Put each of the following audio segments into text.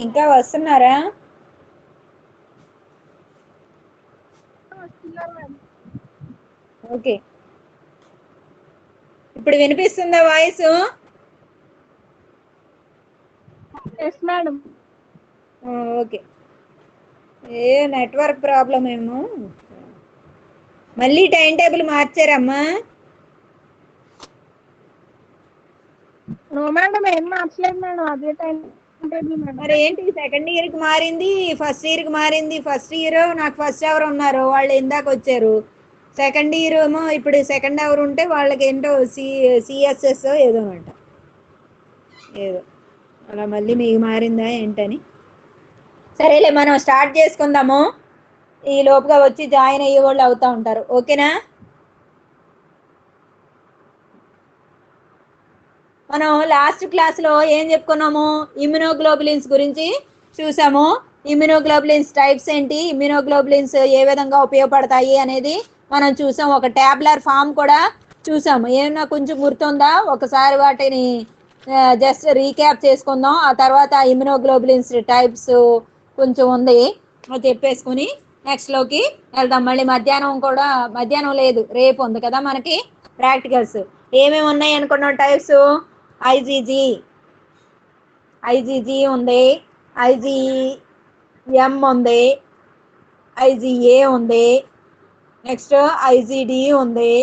ఇంకా వస్తున్నారా? ఓకే, ఇప్పుడు వినిపిస్తుందా వాయిస్? Yes madam. ఓకే, ఏ నెట్వర్క్ ప్రాబ్లం ఏమో. మళ్ళీ టైం టేబుల్ మార్చారమ్మా? నో మేడం, ఏం మార్చలేదు మేడం, అదే టైం టేబుల్ మేడం. మరి ఏంటి సెకండ్ ఇయర్ కి మారింది, ఫస్ట్ ఇయర్ కి మారింది? ఫస్ట్ ఇయర్ నాకు ఫస్ట్ అవర్ ఉన్నారు, వాళ్ళు ఇందాక వచ్చారు. సెకండ్ ఇయర్ ఏమో ఇప్పుడు సెకండ్ అవర్ ఉంటే వాళ్ళకి ఏంటో సిఎస్ఎస్ ఏదో అంట, ఏదో అలా మళ్ళీ మీకు మారిందా ఏంటని. సరేలే, మనం స్టార్ట్ చేసుకుందాము. ఈ లోపుగా వచ్చి జాయిన్ అయ్యే వాళ్ళు అవుతా ఉంటారు. ఓకేనా? మనం లాస్ట్ క్లాస్లో ఏం చెప్పుకున్నాము? ఇమ్యునోగ్లోబులిన్స్ గురించి చూసాము. ఇమ్యునోగ్లోబులిన్స్ టైప్స్ ఏంటి, ఇమ్యునోగ్లోబులిన్స్ ఏ విధంగా ఉపయోగపడతాయి అనేది మనం చూసాం. ఒక ట్యాబ్లర్ ఫామ్ కూడా చూసాము. ఏమన్నా కొంచెం గుర్తుందా? ఒకసారి వాటిని జస్ట్ రీక్యాప్ చేసుకుందాం. ఆ తర్వాత ఇమ్యునోగ్లోబులిన్స్ టైప్స్ కొంచెం ఉంది, అది చెప్పేసుకుని నెక్స్ట్లోకి వెళ్దాం. మళ్ళీ మధ్యాహ్నం కూడా, మధ్యాహ్నం లేదు, రేపు ఉంది కదా మనకి ప్రాక్టికల్స్. ఏమేమి ఉన్నాయి అనుకున్నాం టైప్స్? ఐజీజీ ఉంది, ఐజీఎం ఉంది, ఐజీఏ ఉంది, నెక్స్ట్ ఐజీడి ఉంది,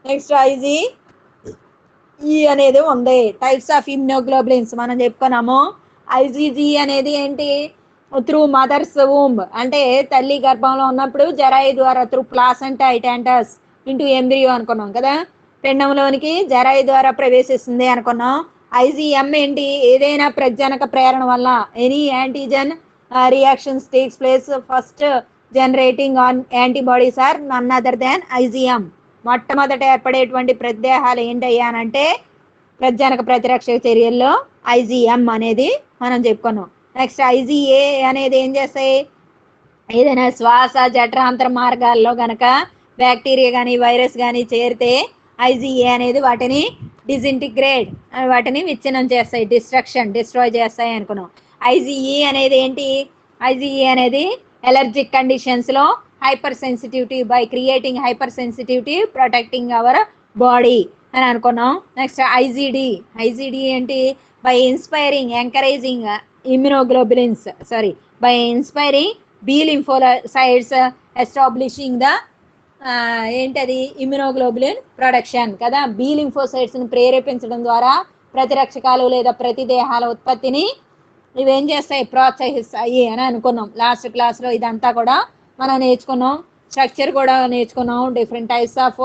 నెక్స్ట్ ఐజీ ఈ అనేది ఉంది. టైప్స్ ఆఫ్ ఇమ్యునోగ్లోబులిన్స్ మనం చెప్పుకున్నాము. ఐజీజీ అనేది ఏంటి? త్రూ మదర్స్ వూంబ్, అంటే తల్లి గర్భంలో ఉన్నప్పుడు జరాయి ద్వారా త్రూ ప్లాసెంటా ఐటాంటస్ ఇంటూ ఎంబ్రియో అనుకున్నాం కదా, పిండంలోనికి జరాయి ద్వారా ప్రవేశిస్తుంది అనుకున్నాం. ఐజీఎం ఏంటి? ఏదైనా ప్రజనక ప్రేరణ వల్ల any antigen reactions takes place, first generating on antibodies are none other than IgM. మొట్టమొదట ఏర్పడేటువంటి ప్రదేహాలు ఏంటయ్యానంటే ప్రజనక ప్రతిరక్షక చర్యల్లో ఐజీఎం అనేది మనం చెప్పుకున్నాం. నెక్స్ట్ ఐజీఏ అనేది ఏం చేస్తాయి? ఏదైనా శ్వాస జఠరాంతర మార్గాల్లో గనక బ్యాక్టీరియా కానీ వైరస్ కానీ చేరితే ఐజీఏ అనేది వాటిని డిసింటిగ్రేట్, వాటిని విచ్ఛిన్నం చేస్తాయి, డిస్ట్రాయ్ చేస్తాయి అనుకున్నాం. ఐజీఈ అనేది ఏంటి? ఐజీఈ అనేది ఎలర్జిక్ కండిషన్స్లో hypersensitivity, by creating hypersensitivity protecting our body అని అనుకున్నాం. నెక్స్ట్ ఐజీడి ఏంటి? By inspiring encouraging immunoglobulins, by inspiring B lymphocytes establishing the ఏంటది? ఇమ్యునోగ్లోబులిన్ ప్రొడక్షన్ కదా. బి లింఫోసైట్స్ని ప్రేరేపించడం ద్వారా ప్రతిరక్షకాలు లేదా ప్రతిదేహాల ఉత్పత్తిని ఇవేం చేస్తాయి? ప్రోత్సహిస్తాయి అని అనుకున్నాం లాస్ట్ క్లాస్లో. ఇదంతా కూడా మనం నేర్చుకున్నాం, స్ట్రక్చర్ కూడా నేర్చుకున్నాం, different types of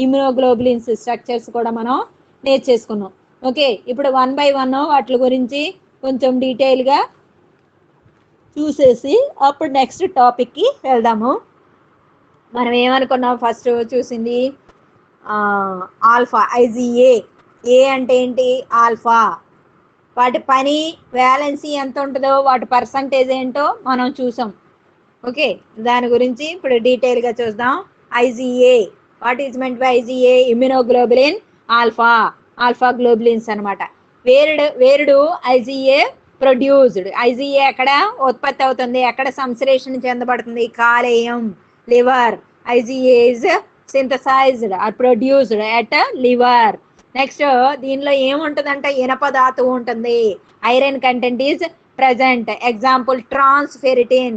immunoglobulins structures కూడా మనం నేర్చేసుకున్నాం. ఓకే, ఇప్పుడు 1 by 1 వాటి గురించి కొంచెం డీటెయిల్గా చూసేసి అప్పుడు నెక్స్ట్ టాపిక్కి వెళ్దాము. మనం ఏమనుకున్నాం? ఫస్ట్ చూసింది ఆల్ఫా, ఐజీఏ. ఏ అంటే ఏంటి? ఆల్ఫా. వాటి పని వ్యాలెన్సీ ఎంత ఉంటుందో, వాటి పర్సంటేజ్ ఏంటో మనం చూసాం. ఓకే, దాని గురించి ఇప్పుడు డీటెయిల్గా చూద్దాం. IGA, what is meant by IGA? Immunoglobulin alpha globulins అనమాట. వేరుడు ఐజీఏ ప్రొడ్యూస్డ్. ఐజీఏ ఎక్కడ ఉత్పత్తి అవుతుంది, ఎక్కడ సంశ్లేషణ చెందబడుతుంది? కాలేయం, liver. IgA is synthesized or produced at liver. Next దీనిలో ఏముంటుందంటే ఇనప ధాతువు ఉంటుంది, iron content is present. Example transferritin.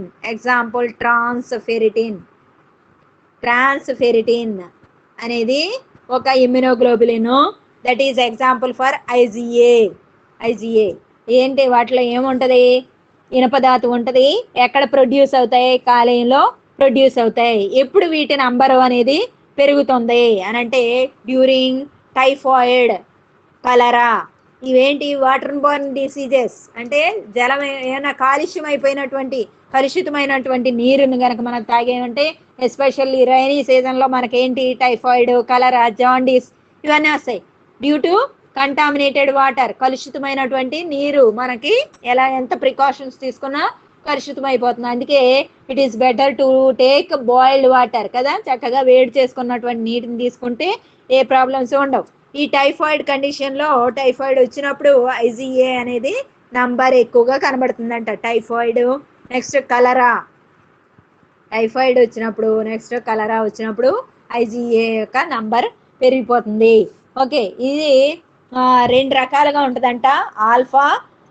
Transferritin అనేది ఒక ఇమ్యునోగ్లోబులిన్. That is example for IgA. ఏంటి? వాటిలో ఏముంటుంది? ఇనపధాతు ఉంటుంది. ఎక్కడ ప్రొడ్యూస్ అవుతాయి? కాలేయంలో ప్రొడ్యూస్ అవుతాయి. ఎప్పుడు వీటి నంబరు అనేది పెరుగుతుంది అని అంటే డ్యూరింగ్ టైఫాయిడ్, కలరా. ఇవేంటి? Water borne diseases. అంటే జలం ఏమైనా కలుషితమైనటువంటి నీరుని కనుక మనం తాగేమంటే, ఎస్పెషల్లీ రైనీ సీజన్లో మనకేంటి? టైఫాయిడ్, కలరా, జాండీస్ ఇవన్నీ వస్తాయి డ్యూ టు కంటామినేటెడ్ వాటర్. కలుషితమైనటువంటి నీరు మనకి ఎంత ప్రికాషన్స్ తీసుకున్నా కలుషితం అయిపోతుంది. అందుకే it is better to take boiled water కదా. చక్కగా వేడి చేసుకున్నటువంటి నీటిని తీసుకుంటే ఏ ప్రాబ్లమ్స్ ఉండవు. ఈ టైఫాయిడ్ కండిషన్లో, టైఫాయిడ్ వచ్చినప్పుడు ఐజీఏ అనేది నంబర్ ఎక్కువగా కనబడుతుందంట. టైఫాయిడ్, నెక్స్ట్ కలరా, టైఫాయిడ్ వచ్చినప్పుడు, నెక్స్ట్ కలరా వచ్చినప్పుడు ఐజీఏ యొక్క నంబర్ పెరిగిపోతుంది. ఓకే, ఇది 2 రకాలుగా ఉంటుందంట. Alpha,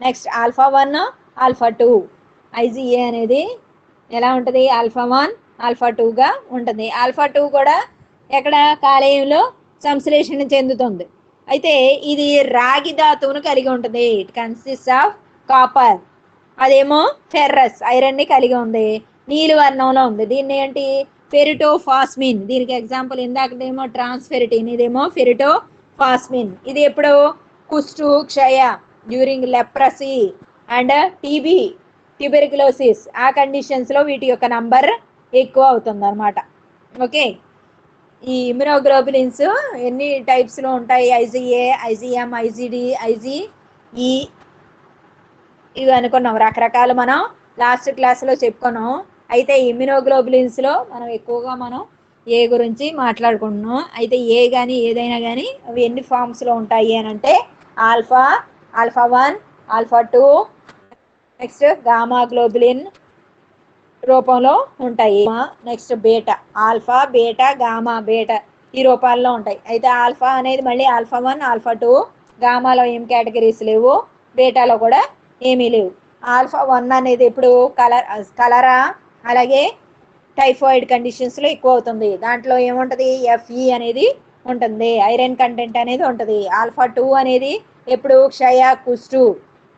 next alpha 1, alpha 2. IGA అనేది ఎలా ఉంటుంది? ఆల్ఫా 1, ఆల్ఫా 2గా ఉంటుంది. ఆల్ఫా 2 కూడా ఎక్కడ కాలేయంలో సంశ్లేషణ చెందుతుంది. అయితే ఇది రాగి ధాతువును కలిగి ఉంటుంది. It consist of copper. అదేమో ఫెర్రస్, ఐరన్ ని కలిగి ఉంది. నీలి వర్ణంలో ఉంది. దీన్ని ఏంటి? ఫెరిటోఫాస్మిన్. దీనికి ఎగ్జాంపుల్ ఇందాకదేమో ట్రాన్స్ఫెరిటిన్, ఇదేమో ఫెరిటోఫాస్మిన్. ఇది ఎప్పుడు? కుష్టు, క్షయ, డ్యూరింగ్ లెప్రసీ అండ్ టీబీ, ట్యూబెర్కులోసిస్, ఆ కండిషన్స్ లో వీటి యొక్క నంబర్ ఎక్కువ అవుతుంది అనమాట. ఓకే, ఈ ఇమ్యునోగ్లోబులిన్స్ ఎన్ని టైప్స్ లో ఉంటాయి? ఐజీఏ, ఐజీఎం, ఐజీడి, ఐజీఈ, ఇవి అనుకున్నాం. రకరకాలు మనం లాస్ట్ క్లాస్లో చెప్పుకున్నాం. అయితే ఇమ్యునోగ్లోబులిన్స్ లో మనం ఎక్కువగా ఏ గురించి మాట్లాడుకుంటున్నాం. అయితే ఏ కానీ ఏదైనా కానీ అవి ఎన్ని ఫార్మ్స్ లో ఉంటాయి అని అంటే alpha, alpha 1, alpha 2, next gamma globulin రూపంలో ఉంటాయి. Next beta, alpha, beta, gamma, beta ఈ రూపాల్లో ఉంటాయి. అయితే ఆల్ఫా అనేది మళ్ళీ ఆల్ఫా 1, ఆల్ఫా 2, గామాలో ఏం కేటగిరీస్ లేవు, బీటాలో కూడా ఏమీ లేవు. ఆల్ఫా 1 అనేది ఇప్పుడు కలరా అలాగే టైఫాయిడ్ కండిషన్స్ లో ఎక్కువ అవుతుంది. దాంట్లో ఏముంటది? ఎఫ్ఈ అనేది ఉంటుంది, ఐరన్ కంటెంట్ అనేది ఉంటుంది. ఆల్ఫా 2 అనేది ఎప్పుడు? క్షయ, కుష్టు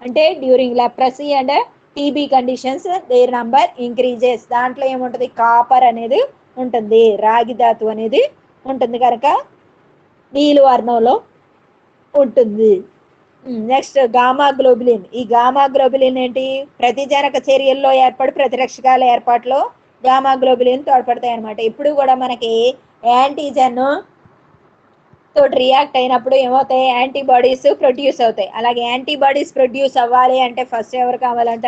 అంటే during leprosy and TB conditions there number increases. దాంట్లో ఏముంటుంది? కాపర్ అనేది ఉంటుంది, రాగి ధాతు అనేది ఉంటుంది కనుక నీలి వర్ణంలో ఉంటుంది. Next gamma globulin. ఈ గామా గ్లోబులిన్ ఏంటి? ప్రతిజనక చర్యల్లో ప్రతిరక్షకాల ఏర్పాటులో గామా గ్లోబులిన్ తోడ్పడతాయి అనమాట. ఇప్పుడు కూడా మనకి యాంటీజెన్ తోటి రియాక్ట్ అయినప్పుడు ఏమవుతాయి? యాంటీబాడీస్ ప్రొడ్యూస్ అవుతాయి. అలాగే యాంటీబాడీస్ ప్రొడ్యూస్ అవ్వాలి అంటే ఫస్ట్ ఎవరు కావాలంట?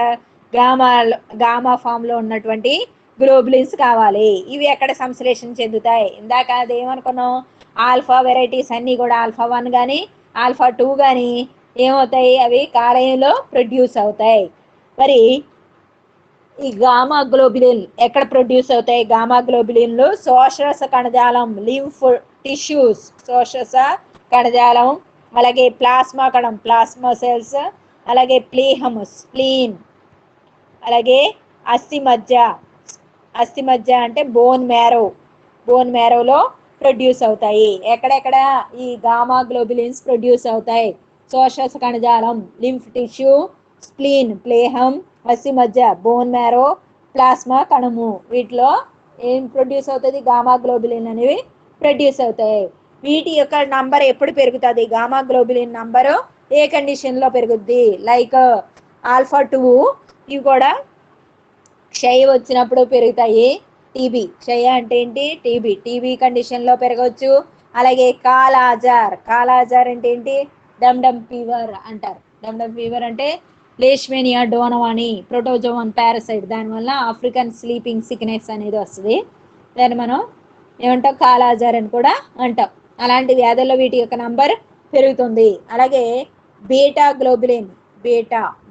గామా ఫామ్ లో ఉన్నటువంటి గ్లోబులిన్స్ కావాలి. ఇవి ఎక్కడ సంశ్లేషణ చెందుతాయి? ఇందాక అది ఏమనుకున్నాం? ఆల్ఫా వెరైటీస్ అన్ని కూడా ఆల్ఫా 1 కానీ ఆల్ఫా 2 కానీ ఏమవుతాయి? అవి కాలేయంలో ప్రొడ్యూస్ అవుతాయి. మరి ఈ గామా గ్లోబులిన్ ఎక్కడ ప్రొడ్యూస్ అవుతాయి? గామా గ్లోబులిన్లు శోషరస కణజాలం, లింఫ్ టిష్యూస్, శోషరస కణజాలం, అలాగే ప్లాస్మా కణం, ప్లాస్మా సెల్స్, అలాగే ప్లీహం, స్ప్లీన్, అలాగే అస్థిమజ్జ. అస్థిమజ్జ అంటే బోన్ మ్యారో, బోన్ మ్యారోలో ప్రొడ్యూస్ అవుతాయి. ఎక్కడెక్కడ ఈ గామా గ్లోబులిన్స్ ప్రొడ్యూస్ అవుతాయి? శోషరస కణజాలం, లింఫ్ టిష్యూ, స్ప్లీన్, ప్లేహం, అస్థిమజ్జ, బోన్ మ్యారో, ప్లాస్మా కణము, వీటిలో ఏం ప్రొడ్యూస్ అవుతుంది? గామా గ్లోబులిన్ అనేవి ప్రొడ్యూస్ అవుతాయి. వీటి యొక్క నంబర్ ఎప్పుడు పెరుగుతుంది? గామా గ్లోబులిన్ నంబరు ఏ కండిషన్ లో పెరుగుద్ది? లైక్ ఆల్ఫా 2 ఇవి కూడా క్షయ వచ్చినప్పుడు పెరుగుతాయి. టీబీ, క్షయ అంటే ఏంటి? టీబీ కండిషన్ లో పెరగవచ్చు. అలాగే కాలాజార్, కాలాజార్ అంటే ఏంటి? డమ్ ఫీవర్ అంటారు. డమ్ ఫీవర్ అంటే లేష్మేనియా డోనవాని ప్రోటోజోవన్ పారాసైట్, దానివల్ల ఆఫ్రికన్ స్లీపింగ్ సిక్నెస్ అనేది వస్తుంది. దాన్ని మనం ఏమంటాం? కాలాజార్ అని కూడా అంటాం. అలాంటి వ్యాధుల్లో వీటి యొక్క నంబర్ పెరుగుతుంది. అలాగే బీటా గ్లోబులిన్,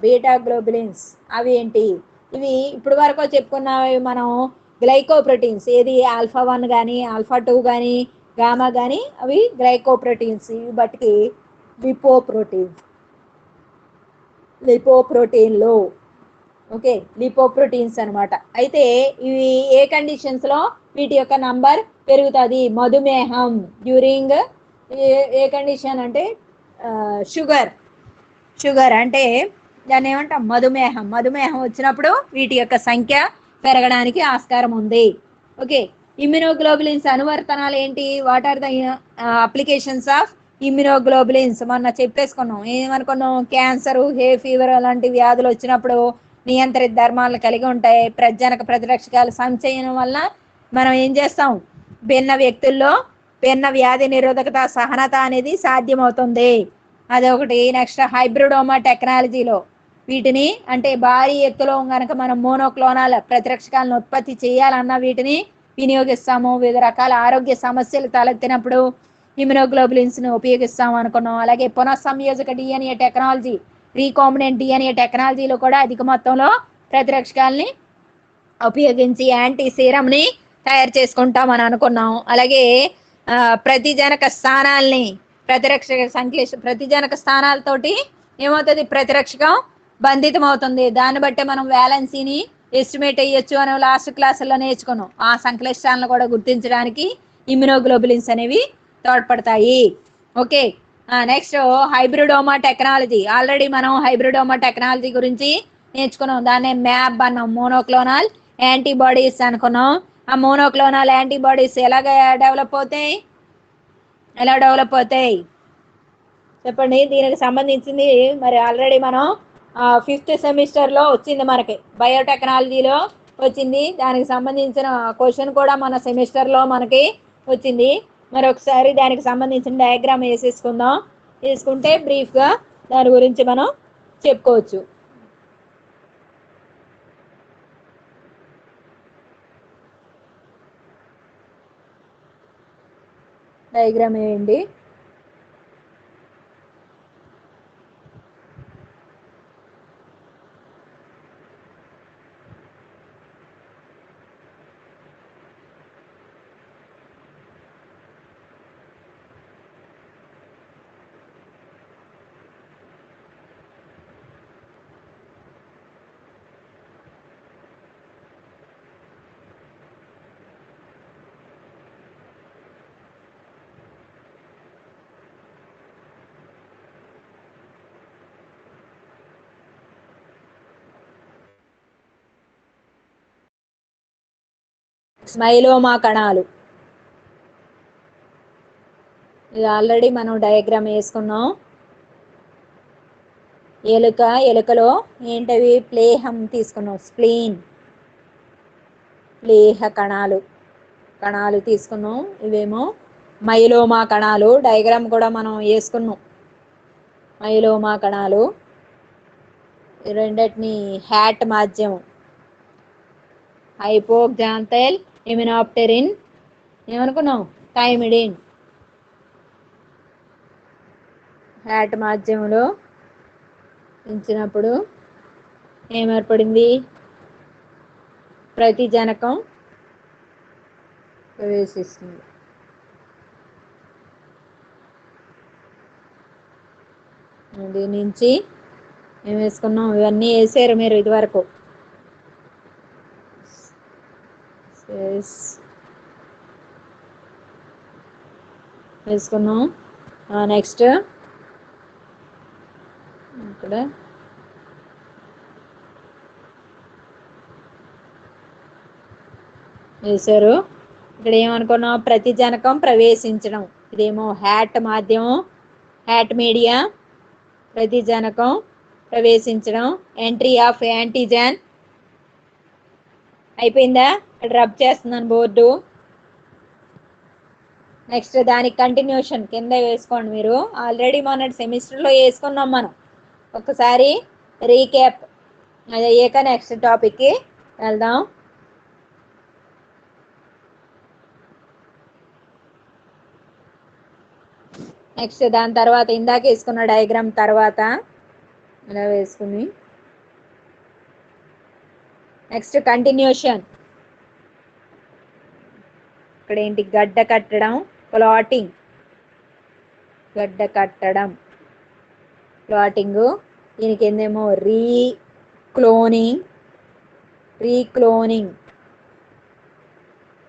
బీటా గ్లోబులిన్స్ అవి ఏంటి? ఇవి ఇప్పుడు వరకు చెప్పుకున్నవి మనం గ్లైకోప్రోటీన్స్. ఏది? ఆల్ఫా 1 కానీ ఆల్ఫా 2 కానీ గామా కానీ అవి గ్లైకోప్రోటీన్స్. ఇవి బట్టి లిపోప్రోటీన్లు. ఓకే, లిపోప్రోటీన్స్ అనమాట. అయితే ఇవి ఏ కండిషన్స్ లో వీటి యొక్క నంబర్ పెరుగుతుంది? మధుమేహం, డ్యూరింగ్ ఏ కండిషన్ అంటే షుగర్ అంటే దాన్ని ఏమంటాం? మధుమేహం వచ్చినప్పుడు వీటి యొక్క సంఖ్య పెరగడానికి ఆస్కారం ఉంది. ఓకే, ఇమ్యునోగ్లోబులిన్స్ అనువర్తనాలు ఏంటి? What are the applications of immunoglobulins? మొన్న చెప్పేసుకున్నాం. ఏమనుకున్నాం? క్యాన్సర్, హే ఫీవర్ అలాంటి వ్యాధులు వచ్చినప్పుడు నియంత్రిత ధర్మాలను కలిగి ఉంటాయి. ప్రజనక ప్రతిరక్షకాలు సంచయనం వల్ల మనం ఏం చేస్తాం? భిన్న వ్యక్తుల్లో భిన్న వ్యాధి నిరోధకత, సహనత అనేది సాధ్యమవుతుంది. అదొకటి. నెక్స్ట్ హైబ్రిడోమా టెక్నాలజీలో వీటిని అంటే భారీ ఎత్తులో కనుక మనం మోనోక్లోనల్ ప్రతిరక్షకాలను ఉత్పత్తి చేయాలన్నా వీటిని వినియోగిస్తాము. వివిధ రకాల ఆరోగ్య సమస్యలు తలెత్తినప్పుడు ఇమ్యునోగ్లోబులిన్స్ ను ఉపయోగిస్తాము అనుకున్నాం. అలాగే పునఃసంయోజక డిఎన్ఏ టెక్నాలజీ, రీకాంబినెంట్ డిఎన్ఏ టెక్నాలజీలో కూడా అధిక మొత్తంలో ప్రతిరక్షకాలని ఉపయోగించి యాంటీ సీరంని తయారు చేసుకుంటాం అని అనుకున్నాం. అలాగే ప్రతిజనక స్థానాల్ని ప్రతిరక్షక సంక్లిష్ట ప్రతిజనక స్థానాలతోటి ఏమవుతుంది, ప్రతిరక్షకం బంధితం అవుతుంది. దాన్ని బట్టి మనం వ్యాలెన్సీని ఎస్టిమేట్ అయ్యొచ్చు అని లాస్ట్ క్లాసుల్లో నేర్చుకున్నాం. ఆ సంక్లిష్టాలను కూడా గుర్తించడానికి ఇమ్యునోగ్లోబులిన్స్ అనేవి తోడ్పడతాయి. Okay, next hybridoma technology. Already మనం హైబ్రిడోమా టెక్నాలజీ గురించి నేర్చుకున్నాం. దాన్ని మ్యాప్ అన్నాం, మోనోక్లోనల్ యాంటీబాడీస్ అనుకున్నాం. ఆ మోనోక్లోనల్ యాంటీబాడీస్ ఎలా డెవలప్ అవుతాయి చెప్పండి. దీనికి సంబంధించింది మరి ఆల్రెడీ మనం 5th సెమిస్టర్లో వచ్చింది, మనకి బయోటెక్నాలజీలో వచ్చింది. దానికి సంబంధించిన క్వశ్చన్ కూడా మన సెమిస్టర్లో మనకి వచ్చింది. మరి ఒకసారి దానికి సంబంధించిన డయాగ్రామ్ తీసుకుంటే బ్రీఫ్గా దాని గురించి మనం చెప్పుకోవచ్చు. డయాగ్రామ్ వేయండి. మైలోమా కణాలు, ఇది ఆల్రెడీ మనం డయాగ్రామ్ వేసుకున్నాం. ఎలుకలో ఏంటవి, ప్లేహం తీసుకున్నాం, స్ప్లీన్, ప్లేహ కణాలు తీసుకున్నాం. ఇవేమో మైలోమా కణాలు. డయాగ్రామ్ కూడా మనం వేసుకున్నాం. మైలోమా కణాలు ఈ రెండింటిని హ్యాట్ మాధ్యమం, హైపోగ్జాంతల్ ఇమ్యునోప్టెరిన్, ఏమనుకున్నాం, థైమిడిన్. హ్యాట్ మాధ్యమంలో ఉంచినప్పుడు ఏమేర్పడింది, ప్రతిజనకం ప్రవేశిస్తుంది. దీని నుంచి ఏం వేసుకున్నాం, ఇవన్నీ వేసారు మీరు ఇదివరకు. వేసుకున్నాం. నెక్స్ట్ ఇక్కడ వేసారు. ఇక్కడ ఏమనుకున్నాం, ప్రతిజనకం ప్రవేశించడం. ఇదేమో హ్యాట్ మాధ్యమం, హ్యాట్ మీడియా. ప్రతిజనకం ప్రవేశించడం, ఎంట్రీ ఆఫ్ యాంటీజెన్. అయిపోయిందా, ఇక్కడ రబ్ చేస్తున్నాను బోర్డు. నెక్స్ట్ దానికి కంటిన్యూషన్ కింద వేసుకోండి. మీరు ఆల్రెడీ మొన్నటి సెమిస్టర్లో వేసుకున్నాం మనం. ఒకసారి రీక్యాప్ అది అయ్యాక నెక్స్ట్ టాపిక్కి వెళ్దాం. నెక్స్ట్ దాని తర్వాత ఇందాక వేసుకున్న డయాగ్రామ్ తర్వాత ఇలా వేసుకుని నెక్స్ట్ కంటిన్యూషన్. ఇక్కడ ఏంటి, గడ్డ కట్టడం, క్లాటింగ్. గడ్డ కట్టడం, క్లాటింగ్. దీనికి ఏందేమో రీక్లోనింగ్.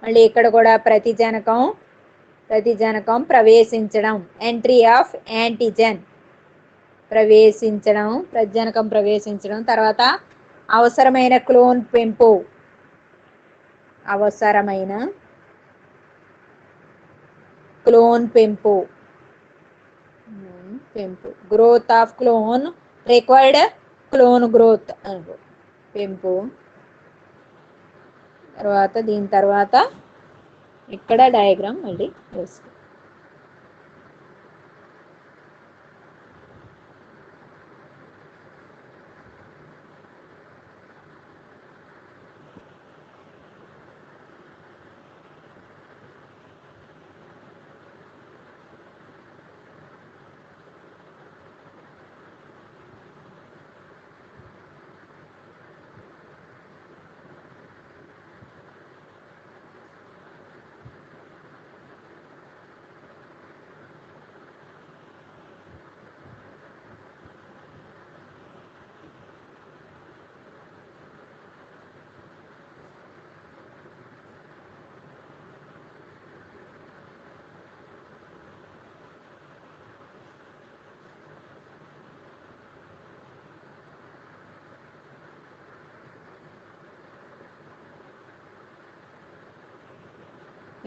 మళ్ళీ ఇక్కడ కూడా ప్రతిజనకం ప్రవేశించడం, ఎంట్రీ ఆఫ్ యాంటీజెన్. ప్రతిజనకం ప్రవేశించడం. తర్వాత అవసరమైన క్లోన్ పెంపు. Growth of clone, required clone growth పెంపు. తర్వాత దీని తర్వాత ఇక్కడ డయాగ్రామ్ మళ్ళీ వేసుకో.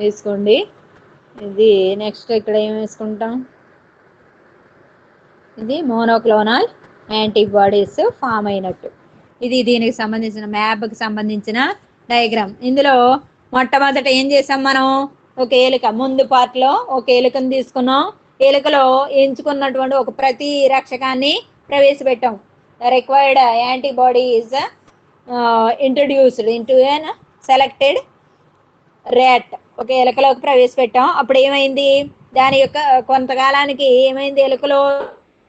వేసుకోండి. ఇది నెక్స్ట్ ఇక్కడ ఏం వేసుకుంటాం, ఇది మోనోక్లోనల్ యాంటీబాడీస్ ఫామ్ అయినట్టు. ఇది దీనికి సంబంధించిన మ్యాప్కి సంబంధించిన డయాగ్రామ్. ఇందులో మొట్టమొదట ఏం చేసాం మనం, ఒక ఎలుక ముందు పార్ట్లో ఒక ఎలుకను తీసుకున్నాం. ఎలుకలో ఎంచుకున్నటువంటి ఒక ప్రతిరక్షకాన్ని ప్రవేశపెట్టాం. Required antibody is introduced into an selected rat. ఒక ఎలుకలోకి ప్రవేశపెట్టాం. అప్పుడు ఏమైంది, దాని యొక్క కొంతకాలానికి ఏమైంది, ఎలుకలో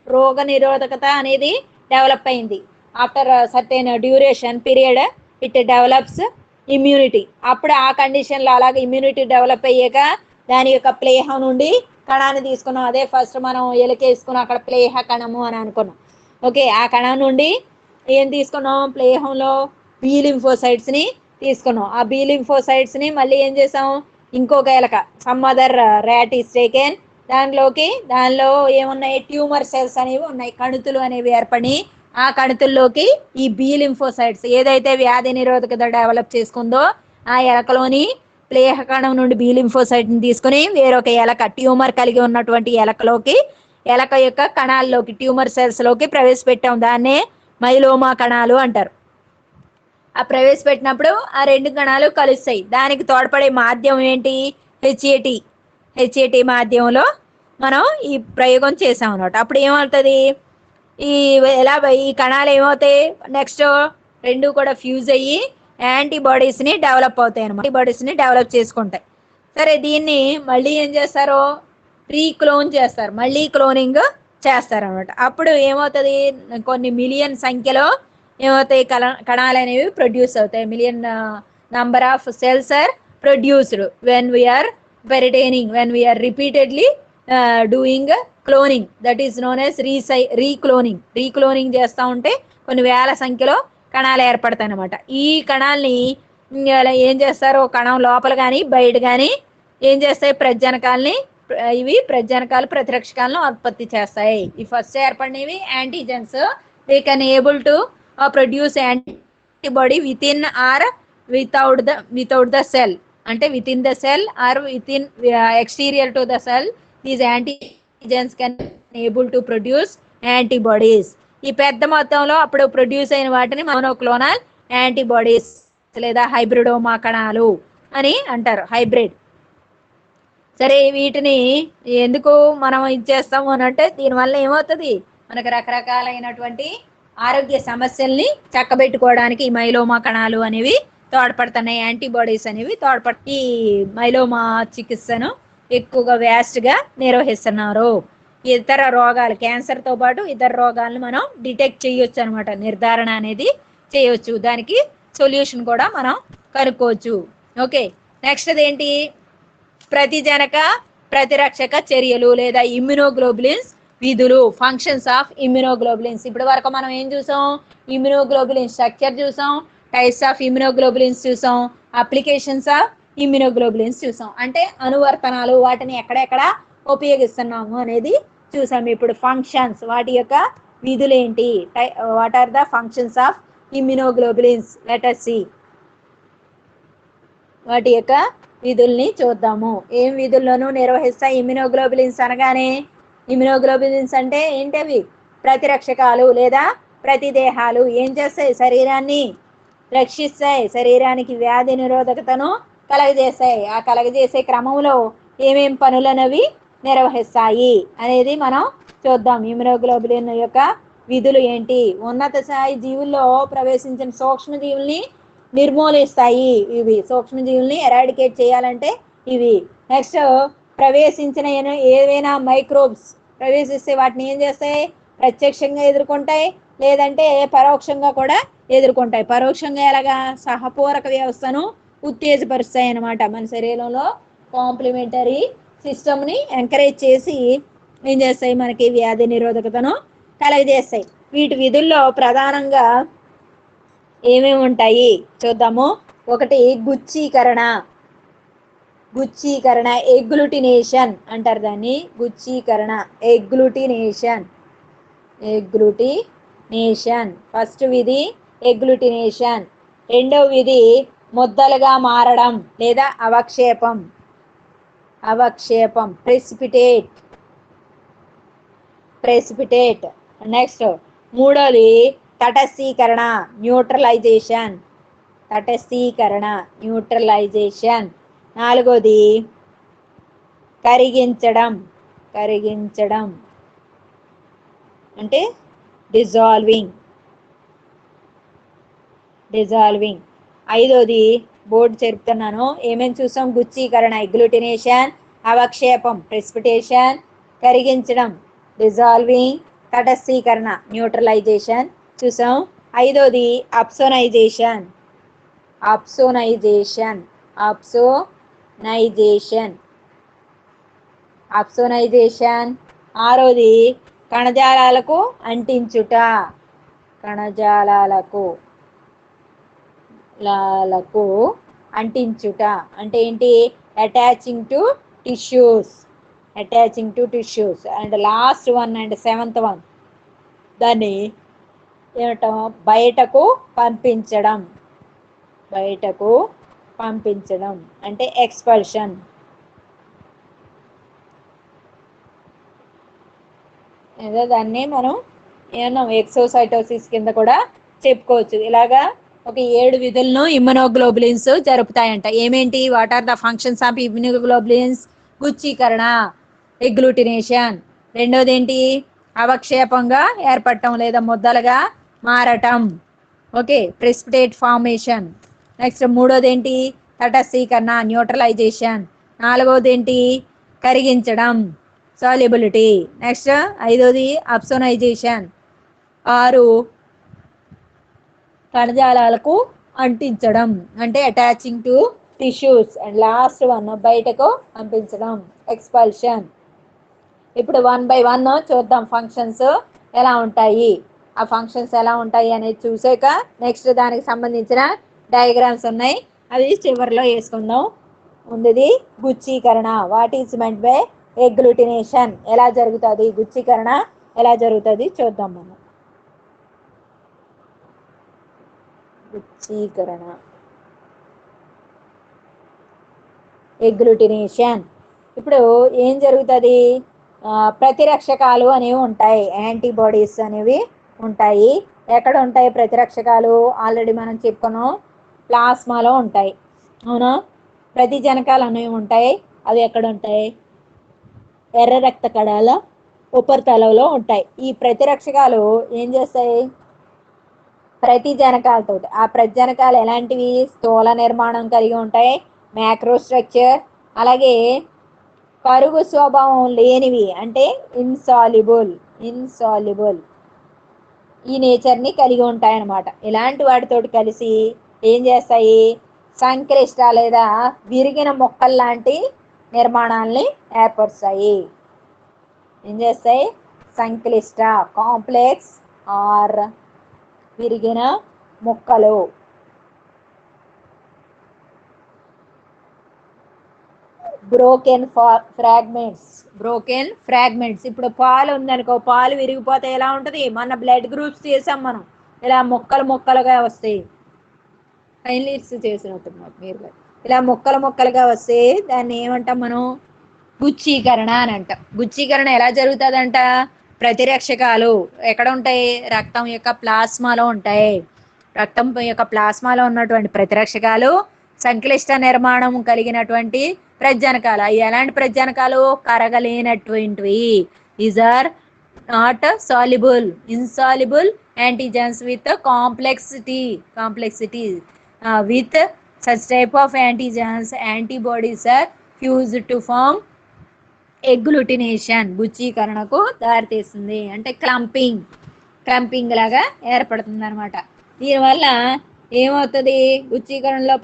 రోగ నిరోధకత అనేది డెవలప్ అయింది. After certain duration period it develops immunity. అప్పుడు ఆ కండిషన్లో అలాగే ఇమ్యూనిటీ డెవలప్ అయ్యాక దాని యొక్క ప్లేహ నుండి కణాన్ని తీసుకున్నాం. అదే ఫస్ట్ మనం ఎలుక వేసుకున్నాం, అక్కడ ప్లేహ కణము అని అనుకున్నాం. ఓకే, ఆ కణం నుండి ఏం తీసుకున్నాం, ప్లేహంలో బి లింఫోసైట్స్ని తీసుకున్నాం. ఆ బి లింఫోసైట్స్ని మళ్ళీ ఏం చేసాం, ఇంకొక ఎలక some other rat is taken. దానిలో ఏమున్నాయి, ట్యూమర్ సెల్స్ అనేవి ఉన్నాయి, కణుతులు అనేవి ఏర్పడి ఆ కణుతుల్లోకి ఈ బి లింఫోసైట్స్ ఏదైతే వ్యాధి నిరోధకత డెవలప్ చేసుకుందో ఆ ఎలకలోని ప్లేహ కణం నుండి బి లింఫోసైట్ని తీసుకుని వేరొక ఎలక ట్యూమర్ కలిగి ఉన్నటువంటి ఎలకలోకి, ఎలక యొక్క కణాల్లోకి ట్యూమర్ సెల్స్లోకి ప్రవేశపెట్టాం. దాన్నే మైలోమా కణాలు అంటారు. ఆ ప్రవేశపెట్టినప్పుడు ఆ రెండు కణాలు కలుస్తాయి. దానికి తోడ్పడే మాధ్యమం ఏంటి, హెచ్ఏటి మాధ్యమంలో మనం ఈ ప్రయోగం చేసాం అన్నమాట. అప్పుడు ఏమవుతుంది, ఈ కణాలు ఏమవుతాయి, నెక్స్ట్ రెండు కూడా ఫ్యూజ్ అయ్యి యాంటీబాడీస్ని డెవలప్ అవుతాయి అన్నమాట. యాంటీబాడీస్ని డెవలప్ చేసుకుంటాయి. సరే, దీన్ని మళ్ళీ ఏం చేస్తారు, రీక్లోన్ చేస్తారు, మళ్ళీ క్లోనింగ్ చేస్తారు అనమాట. అప్పుడు ఏమవుతుంది, కొన్ని మిలియన్ సంఖ్యలో ఏమవుతాయి, కణాలు అనేవి ప్రొడ్యూస్ అవుతాయి. Million number of cells are produced when we are repeatedly doing cloning, that is known as recloning చేస్తూ ఉంటే కొన్ని వేల సంఖ్యలో కణాలు ఏర్పడతాయి అనమాట. ఈ కణాలని ఏం చేస్తారు, కణం లోపల కానీ బయట కానీ ఏం చేస్తాయి, ప్రజనకాలు ప్రతిరక్షకాలను ఉత్పత్తి చేస్తాయి. ఈ ఫస్ట్ ఏర్పడినవి antigens, they can able to produce antibody within or without the cell, అంటే with in the cell or within exterior to the cell. These antigens can able to produce antibodies. ఈ పెద్ద మొత్తంలో అప్పుడు produce అయిన వాటిని monoclonal antibodies లేదా hybridoma కణాలు అని అంటారు, హైబ్రిడ్. సరే, వీటిని ఎందుకు మనం ఇచ్చేస్తాము అని అంటే, దీనివల్ల ఏమవుతుంది, మనకు రకరకాలైనటువంటి ఆరోగ్య సమస్యల్ని చక్కబెట్టుకోవడానికి ఈ మైలోమా కణాలు అనేవి తోడ్పడుతున్నాయి, యాంటీబాడీస్ అనేవి ఈ మైలోమా చికిత్సను ఎక్కువగా వ్యాస్ట్గా నిర్వహిస్తున్నారు. ఇతర రోగాలు, క్యాన్సర్తో పాటు ఇతర రోగాలను మనం డిటెక్ట్ చేయొచ్చు అనమాట, నిర్ధారణ అనేది చేయొచ్చు, దానికి సొల్యూషన్ కూడా మనం కనుక్కోవచ్చు. ఓకే, నెక్స్ట్ అదేంటి, ప్రతిరక్షక చర్యలు లేదా ఇమ్యునోగ్లోబులిన్స్ విధులు, ఫంక్షన్స్ ఆఫ్ ఇమ్యునోగ్లోబులిన్స్. ఇప్పటి వరకు మనం ఏం చూసాం, ఇమ్యునోగ్లోబులిన్ స్ట్రక్చర్ చూసాం, టైప్స్ ఆఫ్ ఇమ్యునోగ్లోబులిన్స్ చూసాం, అప్లికేషన్స్ ఆఫ్ ఇమ్యునోగ్లోబులిన్స్ చూసాం, అంటే అనువర్తనాలు, వాటిని ఎక్కడెక్కడ ఉపయోగిస్తున్నాము అనేది చూసాం. ఇప్పుడు ఫంక్షన్స్, వాటి యొక్క విధులు ఏంటి, what are the functions of immunoglobulins, let us see. వాటి యొక్క విధుల్ని చూద్దాము. ఏం విధుల్లోనూ నిర్వహిస్తాయి ఇమ్యునోగ్లోబులిన్స్ అనగానే, ఇమ్యునోగ్లోబులిన్స్ అంటే ఏంటవి, ప్రతిరక్షకాలు లేదా ప్రతిదేహాలు. ఏం చేస్తాయి, శరీరాన్ని రక్షిస్తాయి, శరీరానికి వ్యాధి నిరోధకతను కలగజేస్తాయి. ఆ కలగజేసే క్రమంలో ఏమేం పనులనవి నిర్వహిస్తాయి అనేది మనం చూద్దాం. ఇమ్యునోగ్లోబులిన్ యొక్క విధులు ఏంటి, ఉన్నత స్థాయి జీవుల్లో ప్రవేశించిన సూక్ష్మజీవుల్ని నిర్మూలిస్తాయి ఇవి, సూక్ష్మజీవుల్ని ఎరాడికేట్ చేయాలంటే ఇవి. నెక్స్ట్, ప్రవేశించిన ఏవైనా మైక్రోబ్స్ ప్రవేశిస్తే వాటిని ఏం చేస్తాయి, ప్రత్యక్షంగా ఎదుర్కొంటాయి, లేదంటే పరోక్షంగా కూడా ఎదుర్కొంటాయి. పరోక్షంగా ఎలాగా, సహపూరక వ్యవస్థను ఉత్తేజపరుస్తాయి అన్నమాట. మన శరీరంలో కాంప్లిమెంటరీ సిస్టమ్ని ఎంకరేజ్ చేసి ఏం చేస్తాయి, మనకి వ్యాధి నిరోధకతను కలగజేస్తాయి. వీటి విధుల్లో ప్రధానంగా ఏమేమి ఉంటాయి చూద్దాము. ఒకటి గుచ్చీకరణ, ఎగ్లుటినేషన్ అంటారు దాన్ని, గుచ్చీకరణ, ఎగ్లుటినేషన్. ఫస్ట్ విధి ఎగ్లుటినేషన్. రెండవ విధి ముద్దలుగా మారడం లేదా అవక్షేపం. అవక్షేపం, ప్రెసిపిటేట్. నెక్స్ట్ మూడోది తటస్థీకరణ, న్యూట్రలైజేషన్. నాలుగోది కరిగించడం అంటే డిజాల్వింగ్. ఐదోది బోర్డు చెప్తున్నాను, ఏమేమి చూసాం? గుచ్చీకరణ, ఎగ్లూటినేషన్. అవక్షేపం, ప్రెసిపిటేషన్. కరిగించడం, డిజాల్వింగ్. తటస్థీకరణ, న్యూట్రలైజేషన్ చూసాం. ఐదోది అప్సోనైజేషన్. ఆరోది కణజాలాలకు అంటించుట. అంటే ఏంటి? Attaching to tissues. And last one and seventh one, దాన్ని ఏమంటాం? బయటకు పంపించడం అంటే ఎక్స్పల్షన్. ఏదో దాన్ని మనం ఏమన్నా ఎక్సోసైటోసిస్ కింద కూడా చెప్పుకోవచ్చు. ఇలాగా ఒక 7 విధులను ఇమ్యునోగ్లోబులిన్స్ జరుపుతాయంట. ఏమేంటి? What are the functions of immunoglobulins? గుచ్చీకరణ, ఎగ్లూటినేషన్. రెండోది ఏంటి? అవక్షేపంగా ఏర్పడటం లేదా ముద్దలుగా మారటం. Okay, precipitate formation. నెక్స్ట్ మూడోది ఏంటి? తటస్థీకరణ, న్యూట్రలైజేషన్. నాలుగోది ఏంటి? కరిగించడం, సాల్యుబిలిటీ. నెక్స్ట్ ఐదోది అప్సోనైజేషన్. 6 కణజాలాలకు అంటించడం అంటే attaching to tissues. And last one బయటకు పంపించడం, ఎక్స్పల్షన్. ఇప్పుడు 1 by 1 చూద్దాం ఫంక్షన్స్ ఎలా ఉంటాయి. ఆ ఫంక్షన్స్ ఎలా ఉంటాయి అనేది చూసాక నెక్స్ట్ దానికి సంబంధించిన డయాగ్రామ్స్ ఉన్నాయి, అవి చివరిలో వేసుకుందాం. ముందుది గుచ్చీకరణ. What is meant by agglutination? ఎలా జరుగుతుంది గుచ్చీకరణ? ఎలా జరుగుతుంది చూద్దాం మనం. గుచ్చీకరణ, ఎగ్లూటినేషన్. ఇప్పుడు ఏం జరుగుతుంది? ప్రతిరక్షకాలు అనేవి ఉంటాయి, యాంటీబాడీస్ అనేవి ఉంటాయి. ఎక్కడ ఉంటాయి ప్రతిరక్షకాలు? ఆల్రెడీ మనం చెప్పుకున్నాం, ప్లాస్మాలో ఉంటాయి. అవునా? ప్రతిజనకాలు అనేవి ఉంటాయి. అవి ఎక్కడ ఉంటాయి? ఎర్ర రక్త కణాల ఉపరితలంలో ఉంటాయి. ఈ ప్రతిరక్షకాలు ఏం చేస్తాయి? ప్రతిజనకాలతో, ఆ ప్రతిజనకాలు ఎలాంటివి? స్థూల నిర్మాణం కలిగి ఉంటాయి, మ్యాక్రో స్ట్రక్చర్. అలాగే కరుగు స్వభావం లేనివి అంటే ఇన్సాల్యుబుల్ ఈ నేచర్ని కలిగి ఉంటాయి అన్నమాట. ఇలాంటి వాటితోటి కలిసి ఏం చేస్తాయి? సంక్లిష్ట లేదా విరిగిన మొక్కలు లాంటి నిర్మాణాలని ఏర్పరుస్తాయి. ఏం చేస్తాయి? సంక్లిష్ట, కాంప్లెక్స్ ఆర్ విరిగిన మొక్కలు. Broken fragments. ఇప్పుడు పాలు ఉందనుకో, పాలు విరిగిపోతే ఎలా ఉంటుంది? మన బ్లడ్ గ్రూప్స్ చేసాం మనం, ఇలా మొక్కలుగా వస్తాయి. ఫైనలీట్స్ చేసినట్టున్నారు మీరు. ఇలా మొక్కలుగా వస్తే దాన్ని ఏమంటాం మనం? గుచ్చీకరణ అని అంటాం. గుచ్చీకరణ ఎలా జరుగుతుందంట? ప్రతిరక్షకాలు ఎక్కడ ఉంటాయి? రక్తం యొక్క ప్లాస్మాలో ఉంటాయి. రక్తం యొక్క ప్లాస్మాలో ఉన్నటువంటి ప్రతిరక్షకాలు సంక్లిష్ట నిర్మాణం కలిగినటువంటి ప్రజనకాలు. అవి ఎలాంటి ప్రజనకాలు? కరగలేనటువంటివి. These are not soluble, insoluble antigens with complexity. With such type of antigens, antibodies are fused to form ఎగ్లూటినేషన్. గుచ్చీకరణకు దారితీస్తుంది. అంటే క్లంపింగ్ లాగా ఏర్పడుతుంది అనమాట. దీనివల్ల ఏమవుతుంది? గుచ్చీకరణలో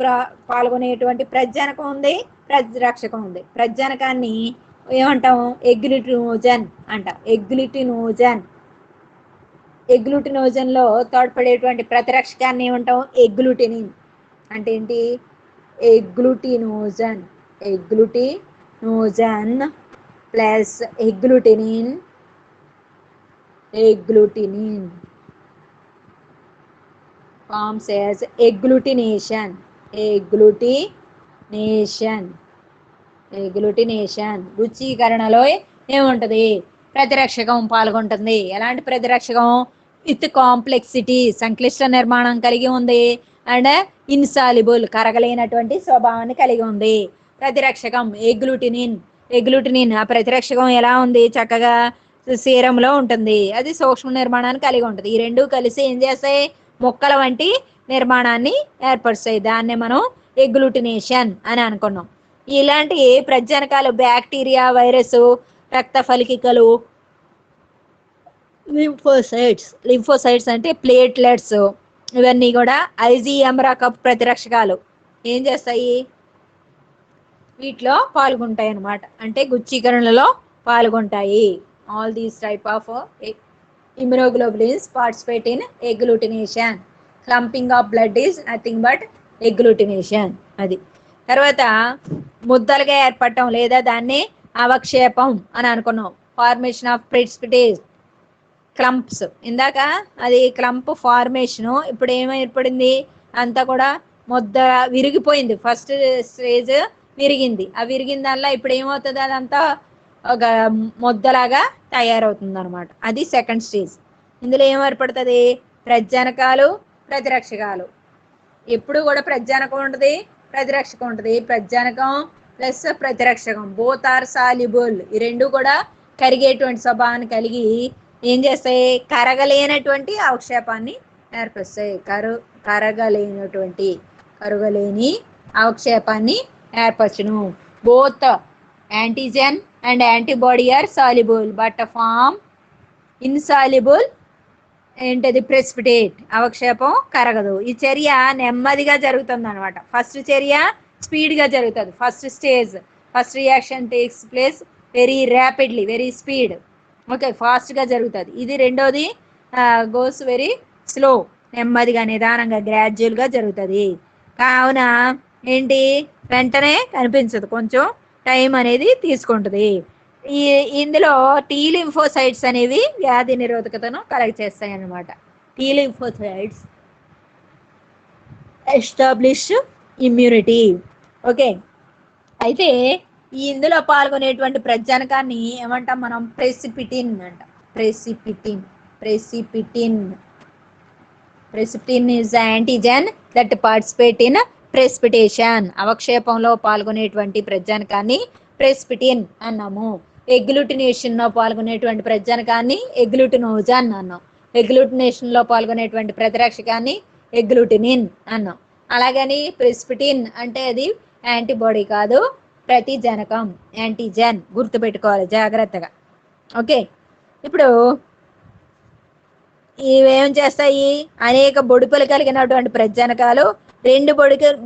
పాల్గొనేటువంటి ప్రజనకం ఉంది, ప్రతిరక్షకం ఉంది. ప్రజనకాన్ని ఏమంటాం? ఎగ్లూటినోజన్ అంటాం. ఎగ్లూటినోజన్లో తోడ్పడేటువంటి ప్రతిరక్షకాన్ని ఏమంటాం? ఎగ్లూటినిన్. అంటే ఏంటి? ఎగ్లూటినోజన్ ప్లస్ ఎగ్లూటినిన్ forms as agglutination. ఎగ్లూటినేషన్. గుచ్చీకరణలో ఏముంటది? ప్రతిరక్షకం పాల్గొంటుంది. ఎలాంటి ప్రతిరక్షకం? విత్ కాంప్లెక్సిటీ, సంక్లిష్ట నిర్మాణం కలిగి ఉంది. అండ్ ఇన్సాల్యుబుల్, కరగలేనటువంటి స్వభావాన్ని కలిగి ఉంది. ప్రతిరక్షకం ఎగ్లూటినిన్. ఎగ్లూటినిన్ ఆ ప్రతిరక్షకం ఎలా ఉంది? చక్కగా సీరంలో ఉంటుంది. అది సూక్ష్మ నిర్మాణాన్ని కలిగి ఉంటుంది. ఈ రెండు కలిసి ఏం చేస్తాయి? మొక్కల వంటి నిర్మాణాన్ని ఏర్పరుస్తాయి. దాన్నే మనం ఎగ్లూటినేషన్ అని అనుకున్నాం. ఇలాంటి ప్రజనకాలు బ్యాక్టీరియా, వైరస్, రక్త ఫలికికలు, లింఫోసైట్స్ అంటే ప్లేట్లెట్స్, ఇవన్నీ కూడా ఐజీఎం రకపు ప్రతిరక్షకాలు ఏం చేస్తాయి? వీటిలో పాల్గొంటాయి అన్నమాట. అంటే గుచ్చీకరణలో పాల్గొంటాయి. All these type of immunoglobulins participate in agglutination. Clumping of blood is nothing but agglutination. అది తర్వాత ముద్దలుగా ఏర్పడటం లేదా దాన్ని అవక్షేపం అని అనుకున్నాం. Formation of precipitate clumps. ఇందాక అది క్లంప్ ఫార్మేషను, ఇప్పుడు ఏమై ఏర్పడింది? అంతా కూడా ముద్ద విరిగిపోయింది. ఫస్ట్ స్టేజ్ విరిగింది. ఆ విరిగిన దానిలో ఇప్పుడు ఏమవుతుంది? అదంతా ఒక ముద్దలాగా తయారవుతుంది అనమాట. అది సెకండ్ స్టేజ్. ఇందులో ఏం ఏర్పడుతుంది? ప్రజనకాలు, ప్రతిరక్షకాలు. ఎప్పుడు కూడా ప్రజనకం ఉంటుంది, ప్రతిరక్షకం ఉంటుంది. ప్రజనకం ప్లస్ ప్రతిరక్షకం బోత్ ఆర్ సాల్యుబుల్. ఈ రెండు కూడా కరిగేటువంటి స్వభావాన్ని కలిగి ఏం చేస్తాయి? కరగలేనటువంటి అవక్షేపాన్ని ఏర్పరుస్తాయి. కరుగలేని అవక్షేపాన్ని ఏర్పరచును. Both antigen and antibody are soluble but form insoluble ఏంటది? ప్రెసిపిటేట్. అవక్షేపం కరగదు. ఈ చర్య నెమ్మదిగా జరుగుతుంది అనమాట. ఫస్ట్ చర్య స్పీడ్గా జరుగుతుంది. First stage, first reaction takes place very rapidly, very speed. Okay, ఫాస్ట్గా జరుగుతుంది. ఇది రెండోది గోస్ వెరీ స్లో, నెమ్మదిగా నిదానంగా గ్రాడ్యువల్గా జరుగుతుంది. కావున ఏంటి? వెంటనే కనిపించదు, కొంచెం టైం అనేది తీసుకుంటుంది. ఇందులో టీ లింఫోసైట్స్ అనేవి వ్యాధి నిరోధకతను కలెక్ట్ చేస్తాయి అన్నమాట. T lymphocytes establish immunity. Okay, అయితే ఇందులో పాల్గొనేటువంటి ప్రజనకాన్ని ఏమంటాం మనం? ప్రెసిపిటిన్ అంటాం. Precipitin is antigen that participate in precipitation. అవక్షేపంలో పాల్గొనేటువంటి ప్రజనకాన్ని ప్రెసిపిటిన్ అన్నాము. ఎగ్లూటినేషన్లో పాల్గొనేటువంటి ప్రజనకాన్ని ఎగ్లూటినోజన్ అన్నాం. ఎగ్లూటినేషన్లో పాల్గొనేటువంటి ప్రతిరక్షకాన్ని ఎగ్లూటినిన్ అన్నాం. అలాగని ప్రెసిపిటిన్ అంటే అది యాంటీబాడీ కాదు, ప్రతిజనకం, యాంటీజెన్. గుర్తుపెట్టుకోవాలి జాగ్రత్తగా. ఓకే, ఇప్పుడు ఇవేం చేస్తాయి? అనేక బొడుపులు కలిగినటువంటి ప్రజనకాలు రెండు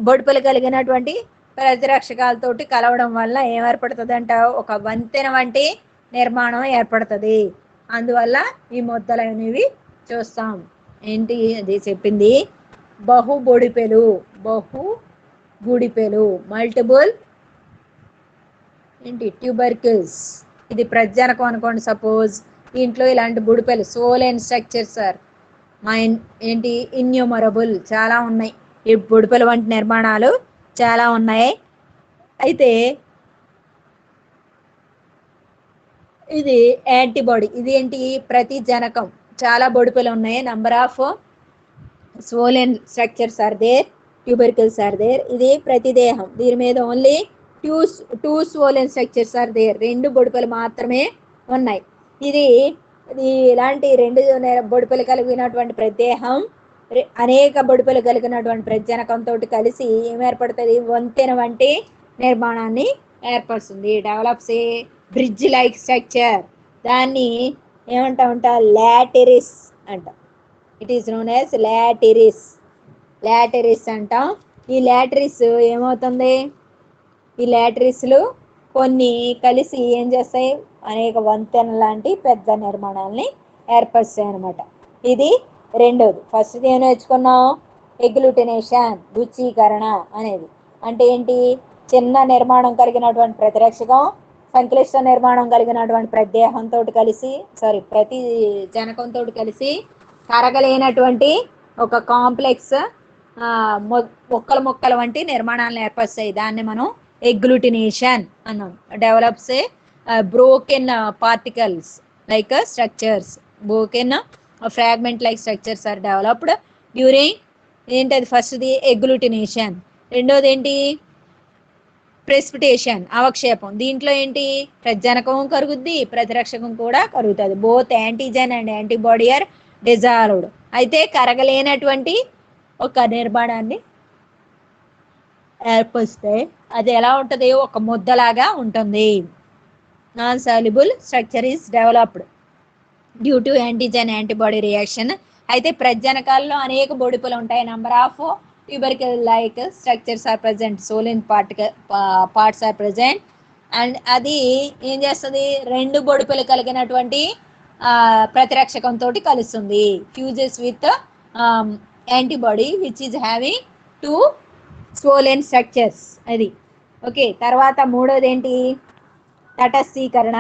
బొడుపులు కలిగినటువంటి ప్రతిరక్షకాలతోటి కలవడం వల్ల ఏర్పడుతుంది అంట? ఒక వంతెన వంటి నిర్మాణం ఏర్పడుతుంది. అందువల్ల ఈ ముద్దలు అనేవి చూస్తాం. ఏంటి అది చెప్పింది? బహుగుడిపెలు, మల్టిపుల్ ఏంటి? ట్యూబర్కిల్స్. ఇది ప్రజనకం అనుకోండి. సపోజ్ దీంట్లో ఇలాంటి బుడిపెలు సోలెన్ స్ట్రక్చర్స్ ఆర్ ఏంటి? ఇన్యూమరబుల్, చాలా ఉన్నాయి. ఈ బుడిపెల వంటి నిర్మాణాలు చాలా ఉన్నాయి. అయితే ఇది యాంటీబాడీ. ఇది ఏంటి? ప్రతిజనకం. చాలా బొడుపులు ఉన్నాయి. Number of swollen structures are there, tubercles are there. ఇది ప్రతిదేహం. దీని మీద only two swollen structures are there. రెండు బొడుపులు మాత్రమే ఉన్నాయి. ఇది ఇలాంటి రెండు బొడుపులు కలిగినటువంటి ప్రతిదేహం అనేక బొడుపులు కలిగినటువంటి ప్రజనకంతో కలిసి ఏం ఏర్పడుతుంది? వంతెన వంటి నిర్మాణాన్ని ఏర్పరుస్తుంది. Develops a bridge like structure. దాన్ని ఏమంటామంట? లాటెరిస్ అంటాం. ఇట్ ఈస్ నోన్ యాజ్ లాటెరిస్ అంటాం. ఈ లాటెరిస్ ఏమవుతుంది? ఈ లాటెరిస్లు కొన్ని కలిసి ఏం చేస్తాయి? అనేక వంతెన లాంటి పెద్ద నిర్మాణాలని ఏర్పరుస్తాయి అన్నమాట. ఇది రెండోది. ఫస్ట్ ఏం నేర్చుకున్నాం? ఎగ్లూటినేషన్, గుచ్చీకరణ అనేది అంటే ఏంటి? చిన్న నిర్మాణం కలిగినటువంటి ప్రతిరక్షకం సంక్లిష్ట నిర్మాణం కలిగినటువంటి ప్రదేహంతో కలిసి ప్రతి జనకంతో కలిసి కరగలేనటువంటి ఒక కాంప్లెక్స్ మొక్కల వంటి నిర్మాణాలను ఏర్పరుస్తాయి. దాన్ని మనం agglutination అన్నాం. Develops a broken particles like structures, broken fragment like structures are developed during ఏంటది ఫస్ట్ది agglutination, రెండోది ఏంటి ప్రెసిపిటేషన్ అవక్షేపం. దీంట్లో ఏంటి ప్రజనకం కరుగుద్ది, ప్రతిరక్షకం కూడా కరుగుతుంది. Both antigen and antibody are dissolved. అయితే కరగలేనటువంటి ఒక నిర్మాణాన్ని ఏర్పరిస్తే అది ఎలా ఉంటుంది, ఒక ముద్దలాగా ఉంటుంది. Non soluble structure is developed due to antigen antibody reaction. అయితే ప్రజనకాల్లో అనేక బొడిపులు ఉంటాయి. Number of tubercle like structures are present, solen parts are present, and అది ఏం చేస్తుంది, రెండు బొడిపులు కలిగినటువంటి ప్రతిరక్షకంతో కలుస్తుంది. Fuses with antibody which is having two swollen structures. అది ఓకే. తర్వాత మూడోది ఏంటి, తటస్థీకరణ.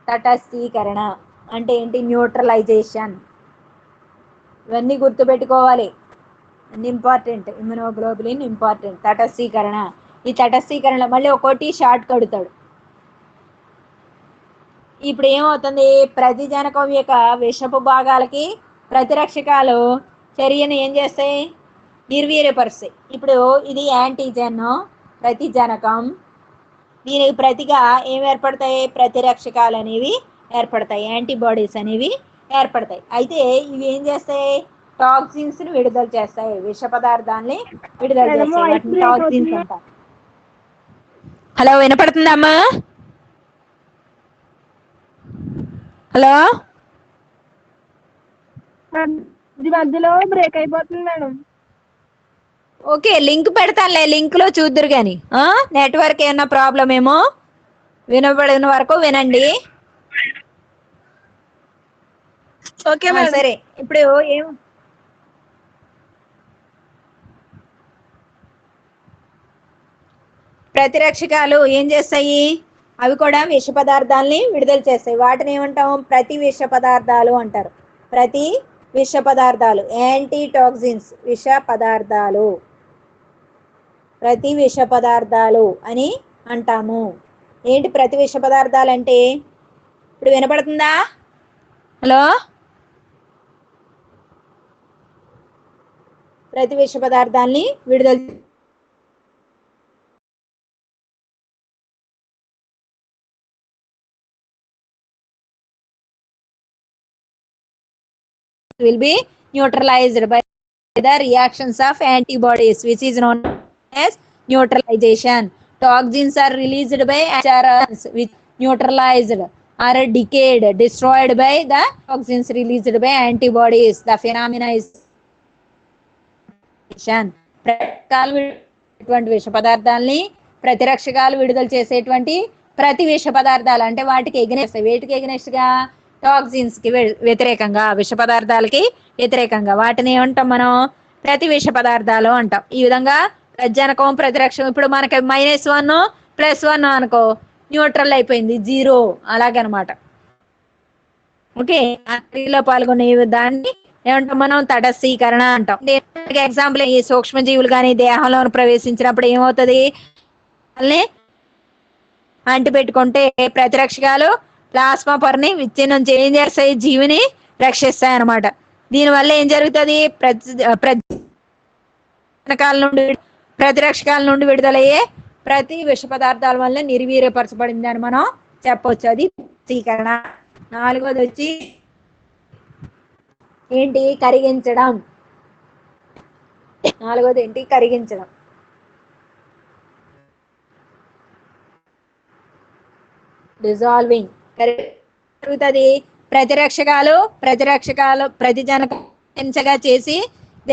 తటస్థీకరణ అంటే ఏంటి, న్యూట్రలైజేషన్. ఇవన్నీ గుర్తుపెట్టుకోవాలి, ఇంపార్టెంట్. Immunoglobulin important. తటస్థీకరణ. ఈ తటస్థీకరణ మళ్ళీ ఒక్కోటి షార్ట్ కడుతాడు. ఇప్పుడు ఏమవుతుంది, ప్రతిజనకం యొక్క విషపు భాగాలకి ప్రతిరక్షకాలు చర్యను ఏం చేస్తాయి, నిర్వీర్యపరుస్తాయి. ఇప్పుడు ఇది యాంటీజెన్ ప్రతిజనకం, దీనికి ప్రతిగా ఏం ఏర్పడతాయి, ప్రతిరక్షకాలు అనేవి ఏర్పడతాయి, యాంటీబాడీస్ అనేవి ఏర్పడతాయి. అయితే ఇవి ఏం చేస్తాయి, టాక్సిన్స్ ని విడుదల చేస్తాయి, విష పదార్థాన్ని విడుదల చేస్తాయి. వాటిని టాక్సిన్స్ అంటారు. హలో, వినపడుతుందమ్మా? హలో, మధ్యలో బ్రేక్ అయిపోతుంది మేడం. ఓకే, లింక్ పెడతానులే, లింక్ లో చూద్దరు కానీ. నెట్వర్క్ ఏమన్నా ప్రాబ్లం ఏమో, వినపడిన వరకు వినండి. Okay madam. సరే, ఇప్పుడు ఏం ప్రతిరక్షకాలు ఏం చేస్తాయి, అవి కూడా విష పదార్థాలని విడుదల చేస్తాయి. వాటిని ఏమంటాం, ప్రతి విష పదార్థాలు అంటారు. ప్రతి విష పదార్థాలు, యాంటీ టాక్సిన్స్, విష పదార్థాలు, ప్రతి విష పదార్థాలు అని అంటాము. ఏంటి ప్రతి విష పదార్థాలు అంటే, ఇప్పుడు వినపడుతుందా? హలో, ప్రతి విష పదార్థాలని విడుదల will be neutralized by the reactions of antibodies, which is known as neutralization. Toxins are released by antigens which neutralized or decayed, destroyed by the toxins released by antibodies. The phenomena is విష పదార్థాలని ప్రతిరక్షకాలు విడుదల చేసేటువంటి ప్రతి విష పదార్థాలు అంటే వాటికి against, వేటికి ఎగనెస్ట్ గా, టాక్సిన్స్ కి వ్యతిరేకంగా, విష పదార్థాలకి వ్యతిరేకంగా వాటిని ఏమంటాం మనం, ప్రతి విష పదార్థాలు అంటాం. ఈ విధంగా ప్రజనకం ప్రతిరక్షం. ఇప్పుడు మనకి -1 +1 అనుకో, న్యూట్రల్ అయిపోయింది, 0, అలాగనమాట. ఓకే, క్రియలో పాల్గొనే దాన్ని ఏమంటాం మనం, తటస్థీకరణ అంటాం. ఎగ్జాంపుల్, ఈ సూక్ష్మజీవులు కానీ దేహంలో ప్రవేశించినప్పుడు ఏమవుతుంది, అంటి పెట్టుకుంటే ప్రతిరక్షకాలు ప్లాస్మా పొరని విచ్ఛిన్నం ఏం చేస్తాయి, జీవిని రక్షిస్తాయి అనమాట. దీనివల్ల ఏం జరుగుతుంది, ప్రతిరక్షకాల నుండి విడుదలయ్యే ప్రతి విష పదార్థాల వల్ల నిర్వీర్యపరచబడింది అని మనం చెప్పొచ్చు. అది తటస్థీకరణ. నాలుగోది వచ్చి ఏంటి, కరిగించడం. నాలుగోది ఏంటి, కరిగించడం. డిజాల్వింగ్ జరుగుతుంది. ప్రతిరక్షకాలు ప్రతిజనకంగా చేసి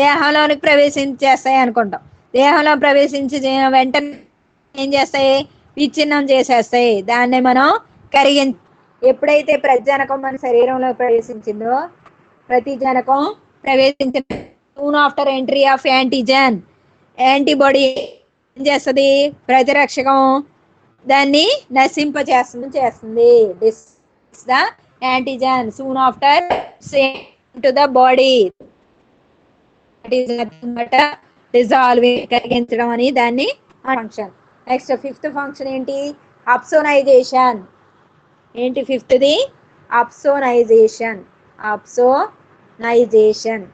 దేహంలోనికి ప్రవేశించేస్తాయి అనుకుంటాం. దేహంలో ప్రవేశించి వెంటనే ఏం చేస్తాయి, విచ్ఛిన్నం చేసేస్తాయి. దాన్ని మనం ఎప్పుడైతే ప్రతిజనకం మన శరీరంలో ప్రవేశించిందో, ప్రతిజనకం ప్రవేశించిన soon after entry of antigen, antibody ఏం చేస్తుంది, ప్రతిరక్షకం దాన్ని నశింపచేస్తుంది. The antigen soon after to the body, dissolving, కరిగించడం అని దాన్ని ఫంక్షన్. నెక్స్ట్ ఫిఫ్త్ ఫంక్షన్ ఏంటి? అప్సోనైజేషన్. ఏంటి ఫిఫ్త్ది? అప్సోనైజేషన్. అప్సోనైజేషన్.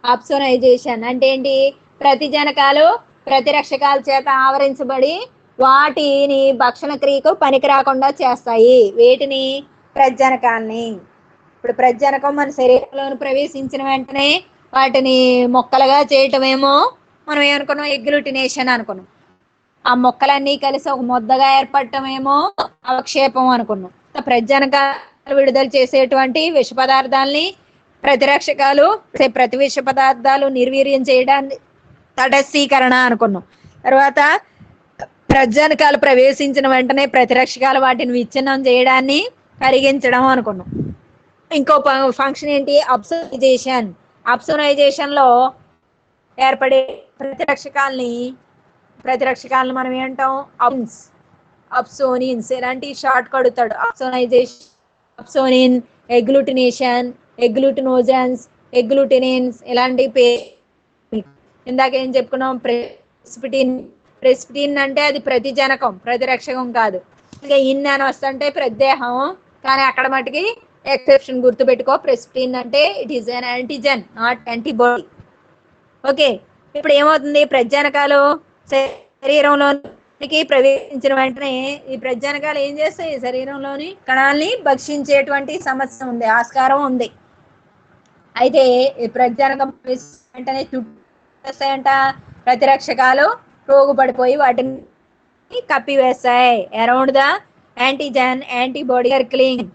అప్సోనైజేషన్ అంటే ఏంటి? ప్రతిజనకాలు ప్రతిరక్షకాల చేత ఆవరించబడి వాటిని భక్షణ క్రియకు పనికి రాకుండా చేస్తాయి. వేటిని? ప్రజనకాల్ని. ఇప్పుడు ప్రజనకం మన శరీరంలో ప్రవేశించిన వెంటనే వాటిని మొక్కలుగా చేయటమేమో మనం ఏమనుకున్నాం? ఎగ్లూటినేషన్ అనుకున్నాం. ఆ మొక్కలన్నీ కలిసి ఒక ముద్దగా ఏర్పడటమేమో అవక్షేపం అనుకున్నాం. ప్రజనకాలు విడుదల చేసేటువంటి విష పదార్థాలని ప్రతిరక్షకాలు ప్రతి విష పదార్థాలు నిర్వీర్యం చేయడాన్ని తటస్థీకరణ అనుకున్నాం. తర్వాత ప్రజనకాలు ప్రవేశించిన వెంటనే ప్రతిరక్షకాలు వాటిని విచ్ఛిన్నం చేయడాన్ని కరిగించడం అనుకున్నాం. ఇంకో ఫంక్షన్ ఏంటి? అబ్సోనైజేషన్. అబ్సోనైజేషన్ లో ఏర్పడే ప్రతిరక్షకాలను మనం ఏంటాం? అప్సోనిన్స్. ఇలాంటి షార్ట్ కడుతాడు. అప్సోనైజేషన్, అప్సోనిన్, ఎగ్లూటినేషన్, ఎగ్లూటినోజన్స్, ఎగ్లూటినిన్స్ ఇలాంటి ఇందాక ఏం చెప్పుకున్నాం? ప్రెస్పిటిన్ అంటే అది ప్రతిజనకం, ప్రతిరక్షకం కాదు. ఇంకా ఇన్ అని వస్తుంటే ప్రదేహం, కానీ అక్కడ మటుకి ఎక్సెప్షన్ గుర్తుపెట్టుకో. ప్రెస్పిటిన్ అంటే it is an antigen, not antibody. Okay, ఇప్పుడు ఏమవుతుంది? ప్రజనకాలు శరీరంలోనికి ప్రవేశించిన వెంటనే ఈ ప్రజనకాలు ఏం చేస్తాయి? శరీరంలోని కణాలని భక్షించేటువంటి సమస్య ఉంది, ఆస్కారం ఉంది. అయితే ఈ ప్రజనకం వెంటనే చుట్టూస్తాయంట ప్రతిరక్షకాలు రోగుపడిపోయి వాటిని కప్పివేస్తాయి. Around the antigen antibody circling.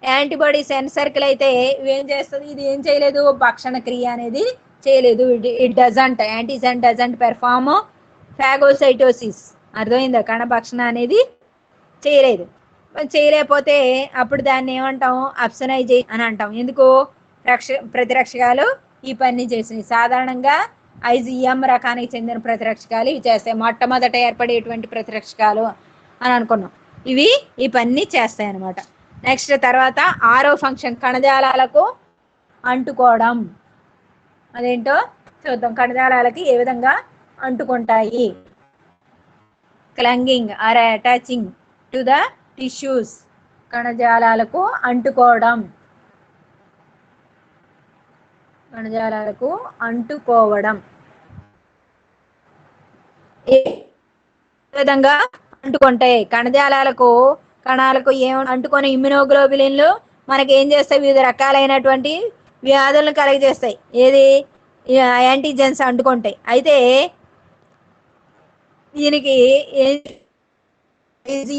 Antibody circle అయితే ఇవేం చేస్తుంది? ఇది ఏం చేయలేదు, భక్షణ క్రియ అనేది చేయలేదు. It doesn't, antigen doesn't perform phagocytosis. అర్థమైందా? కణ భక్షణ అనేది చేయలేదు. చేయలేకపోతే అప్పుడు దాన్ని ఏమంటాం? అబ్సోనైజేషన్ అని అంటాం. ఎందుకు? ప్రతిరక్షకాలు ఈ పని చేసినాయి. సాధారణంగా ఐజిఎం రకానికి చెందిన ప్రతిరక్షకాలు ఇవి చేస్తాయి. మొట్టమొదట ఏర్పడేటువంటి ప్రతిరక్షకాలు అని అనుకున్నాం. ఇవి ఈ పని చేస్తాయి అన్నమాట. నెక్స్ట్ తర్వాత ఆరో ఫంక్షన్ కణజాలాలకు అంటుకోవడం. అదేంటో చూద్దాం. కణజాలాలకి ఏ విధంగా అంటుకుంటాయి? Clinging or attaching to the tissues. కణజాలాలకు అంటుకోవడం. కణజాలాలకు అంటుకోవడం ఏ విధంగా అంటుకుంటాయి? కణాలకు అంటుకొని ఇమ్యునోగ్లోబులిన్లు మనకి ఏం చేస్తాయి? వివిధ రకాలైనటువంటి వ్యాధులను కలుగజేస్తాయి. ఏది? యాంటీజెన్స్ అంటుకుంటాయి. అయితే దీనికి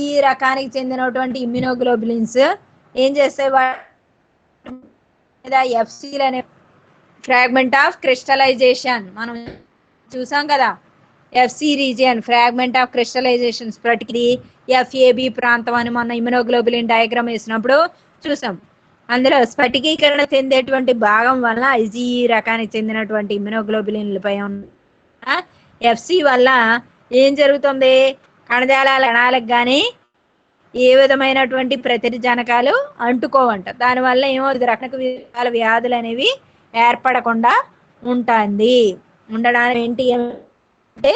ఈ రకానికి చెందినటువంటి ఇమ్యునోగ్లోబులిన్స్ ఏం చేస్తాయి? ఎఫ్సీలు అనే ఫ్రాగ్మెంట్ ఆఫ్ క్రిస్టలైజేషన్ మనం చూసాం కదా. FC region, fragment of crystallization స్ఫటికి ఎఫ్ఏబి ప్రాంతం అని మన ఇమ్యునోగ్లోబులిన్ డయాగ్రామ్ వేసినప్పుడు చూసాం. అందులో స్ఫటికీకరణ చెందేటువంటి భాగం వల్ల ఐజీ రకానికి చెందినటువంటి ఇమ్యునోగ్లోబులిన్లపై ఉన్న ఎఫ్సి వల్ల ఏం జరుగుతుంది? కణాలకు కానీ ఏ విధమైనటువంటి ప్రతిజనకాలు అంటుకోవంట. దానివల్ల ఏమవుతుంది? రకరకాల వ్యాధులు అనేవి ఏర్పడకుండా ఉండడానికి ఏంటి అంటే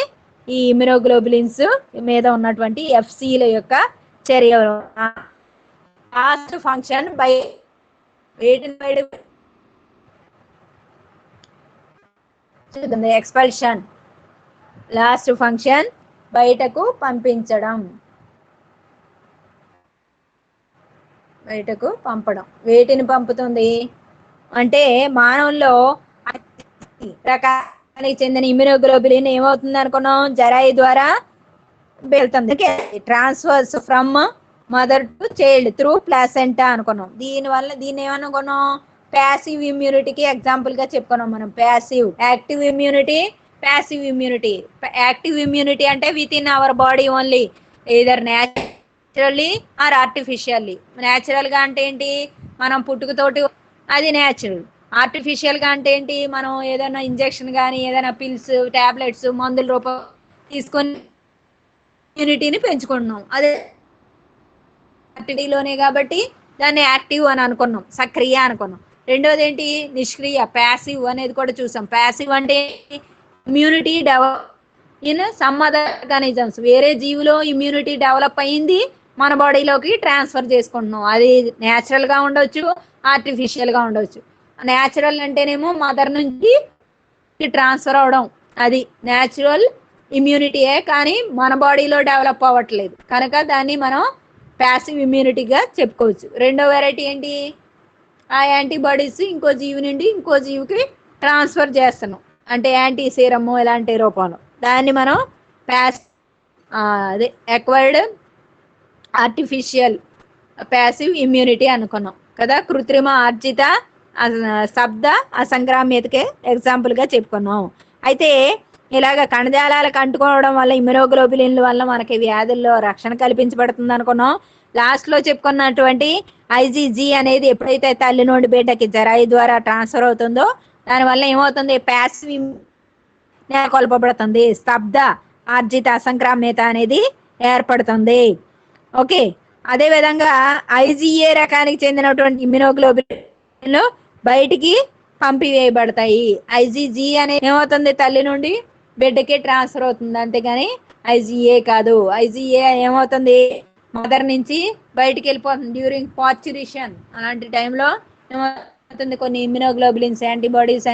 ఈ ఇమ్యునోగ్లోబులిన్స్ మీద ఉన్నటువంటి ఎఫ్సీల యొక్క చర్య. Last function expulsion. Last function బయటకు పంపించడం. బయటకు పంపడం. వేటిని పంపుతుంది అంటే మానవుల్లో రకానికి చెందిన ఇమ్యునోగ్లోబులిన్ ఏమవుతుంది అనుకున్నాం? జరాయి ద్వారా వెళ్తుంది. Transfers from mother to child through placenta అనుకున్నాం. దీన్ని ఏమనుకున్నాం? ప్యాసివ్ ఇమ్యూనిటీకి ఎగ్జాంపుల్ గా చెప్పుకున్నాం మనం. Passive, active immunity, passive immunity. Active immunity అంటే with in our body only, either naturally or artificially. Natural గా అంటే ఏంటి? మనం పుట్టుకతోటి, అది న్యాచురల్. ఆర్టిఫిషియల్ గా అంటే ఏంటి? మనం ఏదైనా ఇంజెక్షన్ కానీ ఏదైనా పిల్స్, టాబ్లెట్స్, మందుల రూపం తీసుకొని ఇమ్యూనిటీని పెంచుకుంటున్నాం. అదే యాక్టివిటీలోనే కాబట్టి దాన్ని యాక్టివ్ అని అనుకున్నాం, సక్రియ అనుకున్నాం. రెండోది ఏంటి? నిష్క్రియ, ప్యాసివ్ అనేది కూడా చూసాం. ప్యాసివ్ అంటే immunity in some other organisms, వేరే జీవిలో ఇమ్యూనిటీ డెవలప్ అయింది, మన బాడీలోకి ట్రాన్స్ఫర్ చేసుకుంటున్నాం. అది న్యాచురల్ గా ఉండొచ్చు, ఆర్టిఫిషియల్ గా ఉండొచ్చు. న్యాచురల్ అంటేనేమో మదర్ నుంచి ట్రాన్స్ఫర్ అవడం, అది న్యాచురల్ ఇమ్యూనిటీయే, కానీ మన బాడీలో డెవలప్ అవ్వట్లేదు కనుక దాన్ని మనం ప్యాసివ్ ఇమ్యూనిటీగా చెప్పుకోవచ్చు. రెండో వెరైటీ ఏంటి, ఆ యాంటీబాడీస్ ఇంకో జీవి నుండి ఇంకో జీవికి ట్రాన్స్ఫర్ చేస్తున్నాం, అంటే యాంటీ సీరము ఇలాంటి రూపంలో, దాన్ని మనం ప్యాస్ అదే ఎక్వైర్డ్ ఆర్టిఫిషియల్ ప్యాసివ్ ఇమ్యూనిటీ అనుకున్నాం కదా. కృత్రిమ ఆర్జిత శబ్ద అసంక్రామ్యతకే ఎగ్జాంపుల్గా చెప్పుకున్నాం. అయితే ఇలాగ కణజాలాలకు అంటుకోవడం వల్ల ఇమ్యునోగ్లోబులిన్ల వల్ల మనకి వ్యాధుల్లో రక్షణ కల్పించబడుతుంది అనుకున్నాం. లాస్ట్లో చెప్పుకున్నటువంటి ఐజీజీ అనేది ఎప్పుడైతే తల్లి నుండి బిడ్డకి జరాయి ద్వారా ట్రాన్స్ఫర్ అవుతుందో దానివల్ల ఏమవుతుంది, ప్యాసివ్ నెలకొల్పబడుతుంది, స్తబ్ద ఆర్జిత అసంక్రామ్యత అనేది ఏర్పడుతుంది. ఓకే, అదే విధంగా ఐజీఏ రకానికి చెందినటువంటి ఇమ్యునోగ్లోబులిన్లు బయటికి పంపివేయబడతాయి. ఐజీజీ అనేది ఏమవుతుంది, తల్లి నుండి బిడ్డకి ట్రాన్స్ఫర్ అవుతుంది, అంతేగాని ఐజీఏ కాదు. ఐజీఏ ఏమవుతుంది, మదర్ నుంచి బయటికి వెళ్ళిపోతుంది డ్యూరింగ్ పార్చురేషన్. అలాంటి టైంలో ఏమవుతుంది, కొన్ని ఇమ్యునోగ్లోబులిన్స్ యాంటీబాడీస్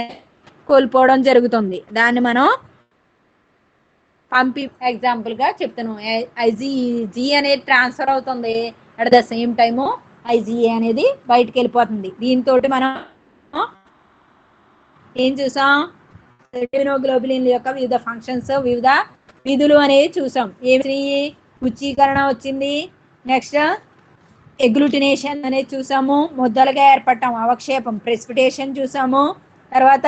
కోల్పోవడం జరుగుతుంది. దాన్ని మనం పంపి ఎగ్జాంపుల్ గా చెప్తాను. ఐజీజీ అనేది ట్రాన్స్ఫర్ అవుతుంది, at the same time IGA అనేది బయటికి వెళ్ళిపోతుంది. దీంతో మనం ఏం చూసాం, ఇమ్యునోగ్లోబులిన్ యొక్క వివిధ ఫంక్షన్స్, వివిధ విధులు అనేవి చూసాం. ఏమి, ఉచ్చీకరణ వచ్చింది, నెక్స్ట్ ఎగ్లూటినేషన్ అనేది చూసాము, ముద్దలుగా ఏర్పడటం అవక్షేపం ప్రెసిపిటేషన్ చూసాము, తర్వాత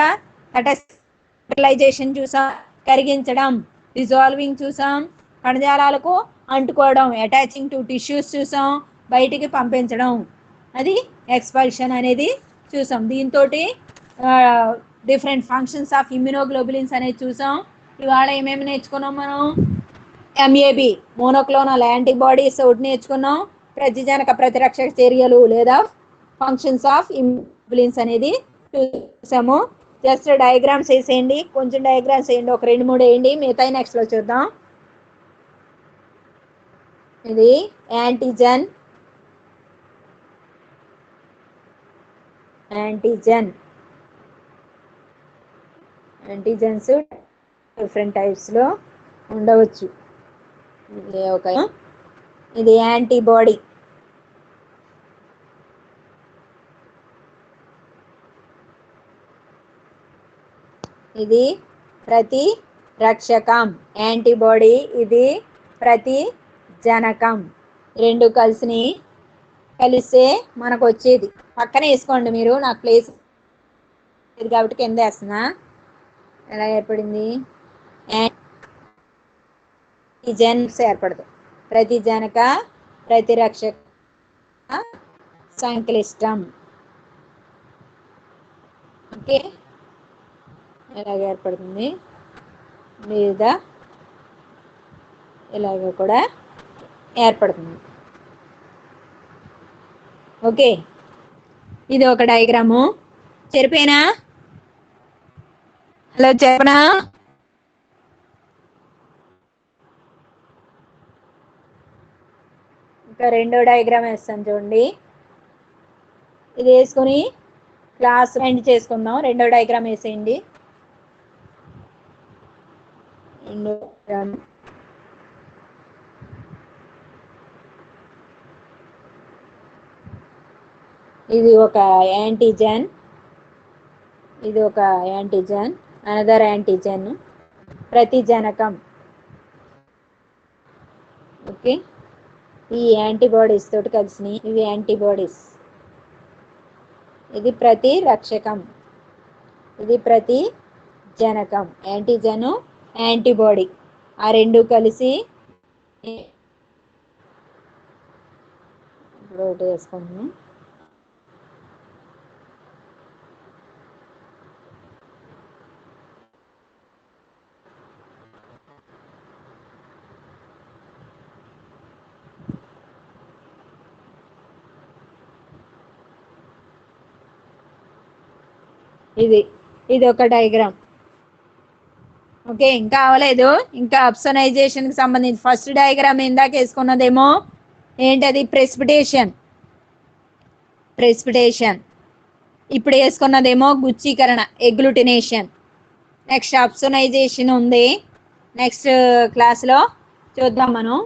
ఫెర్టిలైజేషన్ చూసాం, కరిగించడం డిజాల్వింగ్ చూసాం, కణజాలాలకు అంటుకోవడం అటాచింగ్ టు టిష్యూస్ చూసాం, బయటికి పంపించడం అది ఎక్స్పల్షన్ అనేది చూసాం. దీంతో డిఫరెంట్ ఫంక్షన్స్ ఆఫ్ ఇమ్యునోగ్లోబులిన్స్ అనేది చూసాం. ఇవాళ ఏమేమి నేర్చుకున్నాం మనం, ఎంఏబి మోనోక్లోనల్ యాంటీబాడీస్ ఒకటి నేర్చుకున్నాం, ప్రతిజనక ప్రతిరక్షక చర్యలు లేదా ఫంక్షన్స్ ఆఫ్ ఇమ్యునోగ్లోబులిన్స్ అనేది చూసాము. జస్ట్ డయాగ్రామ్స్ వేసేయండి, కొంచెం డయాగ్రామ్స్ వేయండి, ఒక 2-3 వేయండి, మిగతా నెక్స్ట్ లో చూద్దాం. ఇది యాంటీజెన్, యాంటీజెన్స్ డిఫరెంట్ టైప్స్ లో ఉండవచ్చు. ఇది యాంటీబాడీ, ఇది ప్రతి రక్షకం. యాంటీబాడీ ఇది ప్రతి జనకం. రెండు కలిస్తే మనకు వచ్చేది పక్కన వేసుకోండి మీరు, నాకు ప్లేస్ కాబట్టి కింద వేస్తున్నా. ఎలా ఏర్పడింది, యాంటీజెన్స్ ఏర్పడదు, ప్రతి జనక ప్రతిరక్షక సంక్లిష్టం. ఓకే, ఎలాగ ఏర్పడుతుంది, వివిధ ఇలాగ కూడా ఏర్పడుతుంది. ఓకే, ఇది ఒక డయాగ్రాము. చెరిపోయినా, హలో చెప్పనా, ఇంకా రెండో డయాగ్రామ్ వేస్తాను చూడండి. ఇది వేసుకొని క్లాస్ ఎండ్ చేసుకుందాం. రెండో డయాగ్రామ్ వేసేయండి. ఇది ఒక యాంటీజెన్, ఇది ఒక యాంటీజెన్, అనదర్ యాంటీజెన్, ప్రతిజనకం. ఓకే, ఈ యాంటీబాడీస్ తోటి కలిసినాయి, ఇవి యాంటీబాడీస్. ఇది ప్రతి రక్షకం, ఇది ప్రతి జనకం. యాంటీజెన్ యాంటీబాడీ ఆ రెండు కలిసి ఇప్పుడు ఒకటి వేసుకుంటున్నాం. ఇది ఒక డయాగ్రామ్. ఓకే, ఇంకా అవ్వలేదు. ఇంకా అప్సనైజేషన్ కి సంబంధించి ఫస్ట్ డయాగ్రామ్ ఇందాక వేసుకున్నదేమో ఏంటది, ప్రెసిపిటేషన్. ఇప్పుడు వేసుకున్నదేమో గుచ్చీకరణ, ఎగ్లూటినేషన్. నెక్స్ట్ అప్సనైజేషన్ ఉంది, నెక్స్ట్ క్లాస్లో చూద్దాం మనం.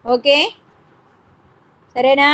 ఓకే, సరేనా?